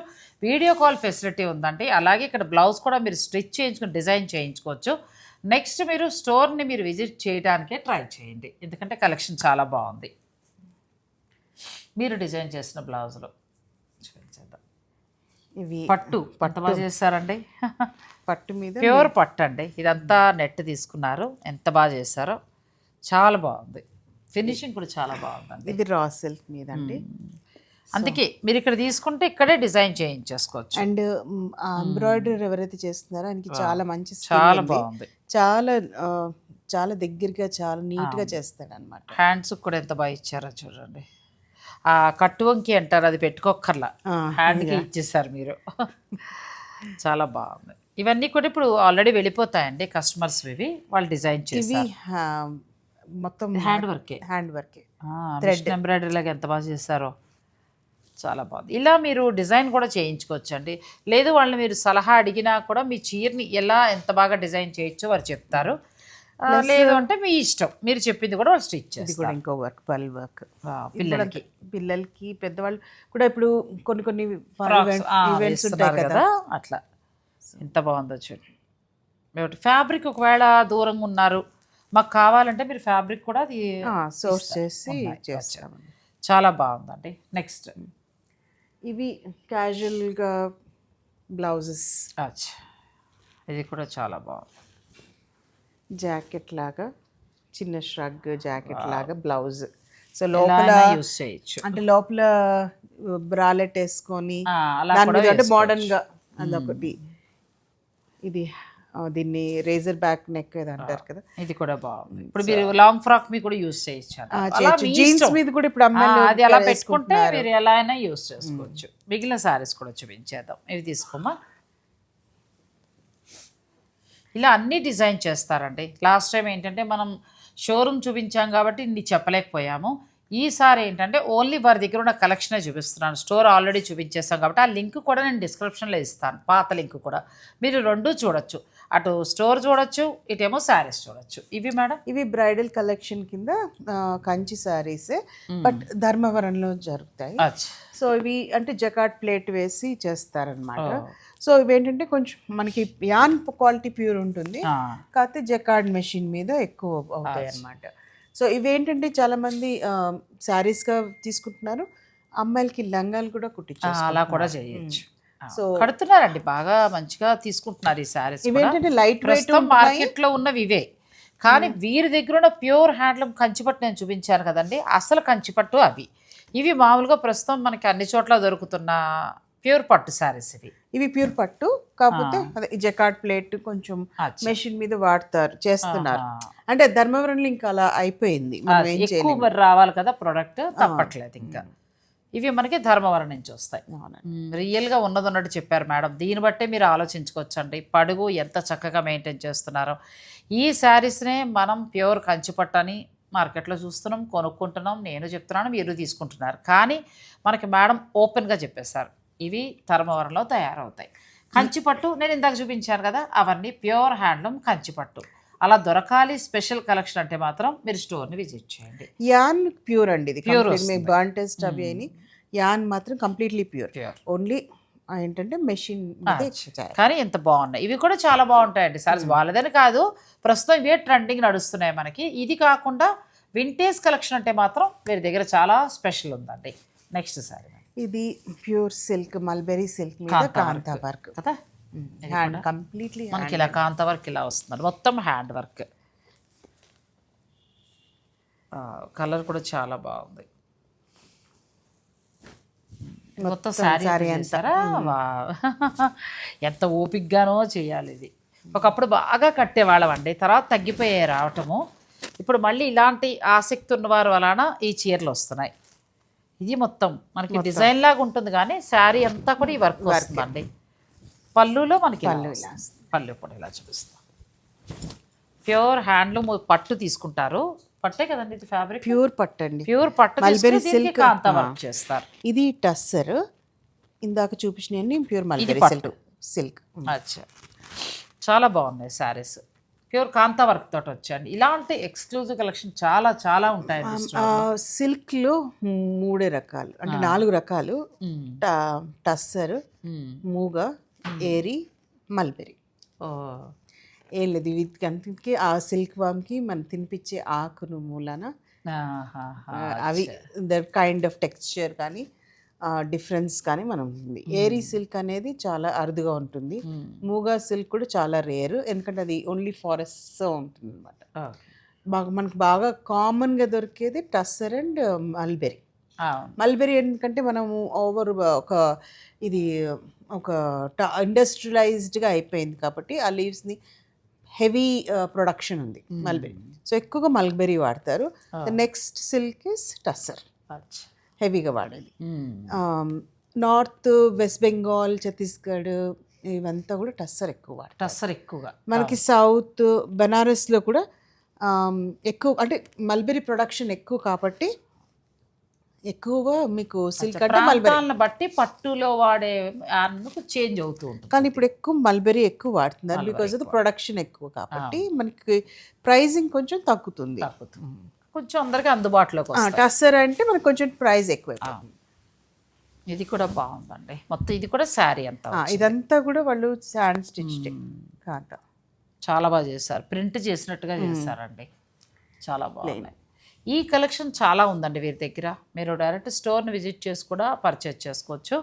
వీడియో కాల్ ఫెసిలిటీ ఉందండి. అలాగే ఇక్కడ బ్లౌజ్ కూడా మీరు స్టిచ్ చేయించుకుని డిజైన్ చేయించుకోవచ్చు. నెక్స్ట్ మీరు స్టోర్ని మీరు విజిట్ చేయడానికే ట్రై చేయండి, ఎందుకంటే కలెక్షన్ చాలా బాగుంది. మీరు డిజైన్ చేసిన బ్లౌజులు చూపించేద్దాం. ఇవి పట్టు బాగా చేస్తారండి. పట్టు మీద ప్యూర్ పట్టు అండి. ఇదంతా నెట్ తీసుకున్నారు, ఎంత బాగా చేశారో, చాలా బాగుంది. ఫినిషింగ్ కూడా చాలా బాగుందండి. ఇది రా సిల్క్ మీద అండి. అందుకే మీరు ఇక్కడ తీసుకుంటే ఇక్కడే డిజైన్ చేయించేసుకోవచ్చు. అండ్ ఎంబ్రాయిడరీ ఎవరైతే చేస్తున్నారో ఆయనకి చాలా మంచి, చాలా బాగుంది. చాలా చాలా దగ్గరగా చాలా నీట్గా చేస్తాడు అనమాట. హ్యాండ్స్ కూడా ఎంత బాగా ఇచ్చారో చూడండి. ఆ కట్టు వంకి అంటారు, అది పెట్టుకోక్కర్లా, హ్యాండ్కి ఇచ్చేసారు మీరు. చాలా బాగుంది. ఇవన్నీ కూడా ఇప్పుడు ఆల్రెడీ వెళ్ళిపోతాయండి కస్టమర్స్. ఇవి వాళ్ళు డిజైన్ చేసి మొత్తం హ్యాండ్ వర్కే థ్రెడ్ ఎంబ్రాయిడరీ లాగా ఎంత బాగా చేస్తారో, చాలా బాగుంది. ఇలా మీరు డిజైన్ కూడా చేయించుకోవచ్చండి. లేదు వాళ్ళని మీరు సలహా అడిగినా కూడా మీ చీరని ఎలా ఎంత బాగా డిజైన్ చేయొచ్చో వారు చెప్తారు. లేదు అంటే మీ ఇష్టం, మీరు చెప్పింది కూడా వాళ్ళు స్టిచ్ చేస్తారు. ఇంకో వర్క్, పల్ వర్క్ పిల్లలకి పెద్దవాళ్ళు కూడా ఇప్పుడు కొన్ని ఈవెంట్స్ ఉంటాయి కదా, అట్లా ఎంత బాగుందో చూడండి. ఫ్యాబ్రిక్ ఒకవేళ దూరంగా ఉన్నారు, మాకు కావాలంటే మీరు ఫ్యాబ్రిక్ కూడా అది సోర్స్ చేసి చేస్తామండి. చాలా బాగుందండి. నెక్స్ట్ ఇవి క్యాజువల్గా బ్లౌజెస్, అచ్చా ఇది కూడా చాలా బాగుంది. జాకెట్ లాగా చిన్న ష్రగ్ జాకెట్ లాగా బ్లౌజ్. సో లోపల యూస్ చేయొచ్చు, అంటే లోపల బ్రాలెట్ వేసుకొని అలా దాని కూడా మీద అంటే మోడర్న్ గా అదొకటి. ఇది దీన్ని రేజర్ బ్యాక్ నెక్ ఏదో అంటారు కదా, ఇది కూడా బాగుంది. ఇప్పుడు మీరు లాంగ్ ఫ్రాక్ మీ కూడా యూస్ చేయొచ్చు, జీన్స్ మీద కూడా ఇప్పుడు అమ్మాయిలు అది అలా పెట్టుకుంటే మీరు ఎలా అయినా యూస్ చేసుకోవచ్చు. మిగిలిన సారీస్ కూడా చూపించేద్దాం. ఇవి తీసుకోమా. ఇలా అన్ని డిజైన్ చేస్తారండి. లాస్ట్ టైం ఏంటంటే మనం షోరూమ్ చూపించాం కాబట్టి ఇన్ని చెప్పలేకపోయాము. ఈసారి ఏంటంటే ఓన్లీ వారి దగ్గర ఉన్న కలెక్షనే చూపిస్తున్నాను. స్టోర్ ఆల్రెడీ చూపించేస్తాం కాబట్టి ఆ లింక్ కూడా నేను డిస్క్రిప్షన్లో ఇస్తాను, పాత లింక్ కూడా. మీరు రెండు చూడొచ్చు, అటు స్టోర్ చూడొచ్చు, ఇటేమో శారీస్ చూడొచ్చు. ఇవి మేడం ఇవి బ్రైడల్ కలెక్షన్ కింద కంచి శారీసే, బట్ ధర్మవరంలో జరుగుతాయి. సో ఇవి అంటే జకాట్ ప్లేట్ వేసి చేస్తారనమాట. సో ఇవేంటంటే కొంచెం మనకి యాన్ క్వాలిటీ ప్యూర్ ఉంటుంది, కాకపోతే జకార్డ్ మెషిన్ మీద ఎక్కువ అవుతాయి అన్నమాట. సో ఇవేంటంటే చాలా మంది శారీస్గా తీసుకుంటున్నారు, అమ్మాయిలకి లంగాలు కూడా కుట్టించారు, అలా కూడా చేయొచ్చు. సో కడుతున్నారండి, బాగా మంచిగా తీసుకుంటున్నారు ఈ శారీస్. ఇవేంటంటే లైట్ వెయిట్ మార్కెట్లో ఉన్నవి ఇవే, కానీ వీరి దగ్గర ఉన్న ప్యూర్ హ్యాండ్లూమ్ కంచిపట్టు నేను చూపించాను కదండి, అసలు కంచిపట్టు అవి. ఇవి మామూలుగా ప్రస్తుతం మనకి అన్ని చోట్ల దొరుకుతున్న ప్యూర్ పట్టు శారీస్. ఇవి ప్యూర్ పట్టు, కాకపోతే అదే జకాట్ ప్లేట్ కొంచెం మెషిన్ మీద వాడతారు, చేస్తున్నారు. అంటే ధర్మవరంలో ఇంకా అలా అయిపోయింది, ఎక్కువ మరి రావాలి కదా ప్రోడక్ట్, తప్పట్లేదు ఇంకా. ఇవి మనకి ధర్మవరం నుంచి వస్తాయి. రియల్గా ఉన్నట్టు చెప్పారు మేడం. దీన్ని బట్టే మీరు ఆలోచించుకోవచ్చు అండి, పడుగు ఎంత చక్కగా మెయింటైన్ చేస్తున్నారో. ఈ శారీస్నే మనం ప్యూర్ కంచిపట్టు అని మార్కెట్లో చూస్తున్నాం, కొనుక్కుంటున్నాం, నేను చెప్తున్నాను, మీరు తీసుకుంటున్నారు. కానీ మనకి మేడం ఓపెన్గా చెప్పేశారు, ఇవి ధర్మవరంలో తయారవుతాయి. కంచిపట్టు నేను ఇందాక చూపించాను కదా, అవన్నీ ప్యూర్ హ్యాండ్లూమ్ కంచిపట్టు. అలా దొరకాలి స్పెషల్ కలెక్షన్ అంటే మాత్రం మీరు స్టోర్ని విజిట్ చేయండి. యాన్ ప్యూర్ అండి, ఇది ప్యూర్ బర్న్ టెస్ట్ అవి అని. యాన్ మాత్రం కంప్లీట్లీ ప్యూర్, ఓన్లీ ఏంటంటే మెషిన్. కానీ ఎంత బాగున్నాయి, ఇవి కూడా చాలా బాగుంటాయండి సారీస్. వాళ్ళదని కాదు, ప్రస్తుతం ఇవే ట్రెండింగ్ నడుస్తున్నాయి మనకి. ఇది కాకుండా వింటేజ్ కలెక్షన్ అంటే మాత్రం వీరి దగ్గర చాలా స్పెషల్ ఉందండి. నెక్స్ట్ సారీ ఇది ప్యూర్ సిల్క్, మల్బెరీ సిల్క్ మీద కాంతా వర్క్ కదా, హ్యాండ్ కంప్లీట్లీ మనకి ఇలా కాంతా వర్క్ ఇలా వస్తుంది, మొత్తం హ్యాండ్ వర్క్. కలర్ కూడా చాలా బాగుంది. మొత్తం శారీ అంటారా, ఎంత ఓపిక్గానో చేయాలి ఇది. ఒకప్పుడు బాగా కట్టేవాళ్ళం అండి, తర్వాత తగ్గిపోయాయి రావటము. ఇప్పుడు మళ్ళీ ఇలాంటి ఆసక్తి ఉన్నవారు వలన ఈ చీరలు వస్తున్నాయి. ఇది మొత్తం మనకి డిజైన్ లాగా ఉంటుంది, కానీ శారీ అంతా కూడా ఈ వర్క్ వస్తుందండి. పళ్ళులో మనకి పళ్ళు కూడా ఇలా చూపిస్తాం. ప్యూర్ హ్యాండ్లూమ్ పట్టు తీసుకుంటారు, పట్టే కదండి ఇది ఫ్యాబ్రిక్, ప్యూర్ పట్టు అండి, ప్యూర్ పట్టు. మల్బెరీ సిల్క్ కాంతా వర్క్ చేస్తారు. ఇది టస్సర్, ఇందాక చూపించినవి ప్యూర్ మల్బెరీ సిల్క్. అచ్చా, చాలా బాగున్నాయి శారీస్, ప్యూర్ కాంతా వర్క్ తోటి వచ్చాయండి. ఇలాంటి ఎక్స్క్లూజివ్ కలెక్షన్ చాలా చాలా ఉంటాయి. సిల్క్లో 3 రకాలు, అంటే 4 రకాలు: టస్సర్, మూగ, ఏరి, మల్బెరీ. ఏం లేదు, వీటికి ఆ సిల్క్ వామ్కి మనం తినిపించే ఆకును మూలన అవి దట్ కైండ్ ఆఫ్ టెక్స్చర్ కానీ డిఫరెన్స్ కానీ మనం ఉంటుంది. ఏరీ సిల్క్ అనేది చాలా అరుదుగా ఉంటుంది, మూగా సిల్క్ కూడా చాలా రేర్, ఎందుకంటే అది ఓన్లీ ఫారెస్ట్ ఉంటుంది అనమాట. మనకు బాగా కామన్గా దొరికేది టస్సర్ అండ్ మల్బెరీ. మల్బెరీ ఎందుకంటే మనము ఇది ఒక ఇండస్ట్రియలైజ్డ్గా అయిపోయింది కాబట్టి ఆ లీవ్స్ని హెవీ ప్రొడక్షన్ ఉంది మల్బెరీ, సో ఎక్కువగా మల్బెరీ వాడతారు. నెక్స్ట్ సిల్క్ ఇస్ టస్సర్, హెవీగా వాడేది. నార్త్, వెస్ట్ బెంగాల్, ఛత్తీస్గఢ్ ఇవంతా కూడా టస్సర్ ఎక్కువ వాడతారు. టస్సర్ ఎక్కువగా మనకి సౌత్ బనారస్లో కూడా ఎక్కువ, అంటే మల్బెరీ ప్రొడక్షన్ ఎక్కువ కాబట్టి ఎక్కువగా మీకు సిల్క్ అంటే మల్బెరీ బట్టి పట్టులో వాడే చేంజ్ అవుతూ ఉంటుంది. కానీ ఇప్పుడు ఎక్కువ మల్బెరీ ఎక్కువ వాడుతున్నారు, బికాజ్ ఆఫ్ ప్రొడక్షన్ ఎక్కువ కాబట్టి మనకి ప్రైజింగ్ కొంచెం తగ్గుతుంది, కొంచెం అందరికి అందుబాటులోకి వస్తుంది. టస్సర్ అంటే మనకు కొంచెం ప్రైస్ ఎక్కువ. ఇది కూడా బాగుందండి, మొత్తం ఇది కూడా శారీ అంతా, ఇదంతా కూడా వాళ్ళు హ్యాండ్ స్టిచ్ కాంతా చాలా బాగా చేశారు, ప్రింట్ చేసినట్టుగా చేశారండి. చాలా బాగున్నాయి. ఈ కలెక్షన్ చాలా ఉందండి వీరి దగ్గర. మీరు డైరెక్ట్ స్టోర్ని విజిట్ చేసి కూడా పర్చేజ్ చేసుకోవచ్చు.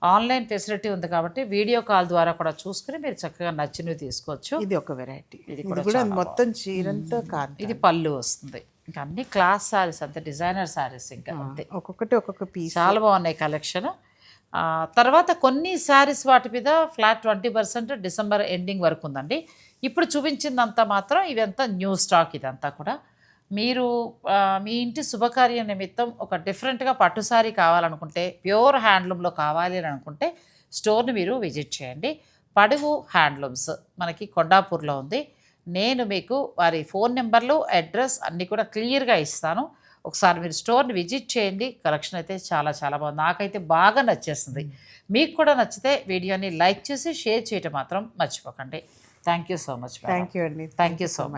ఆన్లైన్ ఫెసిలిటీ ఉంది కాబట్టి వీడియో కాల్ ద్వారా కూడా చూసుకుని మీరు చక్కగా నచ్చినవి తీసుకోవచ్చు. ఇది ఒక వెరైటీ. ఇది కూడా మొత్తం చీరంతా కాదు, ఇది పళ్ళు వస్తుంది. ఇంకా అన్ని క్లాస్ శారీస్, అంతే డిజైనర్ శారీస్. ఇంకా అంతే, ఒక్కొక్కటి ఒక్కొక్క పీస్. చాలా బాగున్నాయి కలెక్షన్. తర్వాత కొన్ని శారీస్ వాటి మీద ఫ్లాట్ 20% డిసెంబర్ ఎండింగ్ వరకు ఉందండి. ఇప్పుడు చూపించిందంతా మాత్రం ఇవంతా న్యూ స్టాక్. ఇదంతా కూడా మీరు మీ ఇంటి శుభకార్య నిమిత్తం ఒక డిఫరెంట్గా పట్టు శారీ కావాలనుకుంటే, ప్యూర్ హ్యాండ్లూమ్లో కావాలి అని అనుకుంటే స్టోర్ని మీరు విజిట్ చేయండి. పడుగు హ్యాండ్లూమ్స్ మనకి కొండాపూర్లో ఉంది. నేను మీకు వారి ఫోన్ నెంబర్లు, అడ్రస్ అన్నీ కూడా క్లియర్గా ఇస్తాను. ఒకసారి మీరు స్టోర్ని విజిట్ చేయండి. కలెక్షన్ అయితే చాలా చాలా బాగుంది. నాకైతే బాగా నచ్చేస్తుంది. మీకు కూడా నచ్చితే వీడియోని లైక్ చేసి షేర్ చేయటం మాత్రం మర్చిపోకండి. Thank you so much. Thank you అండి. Thank you so much.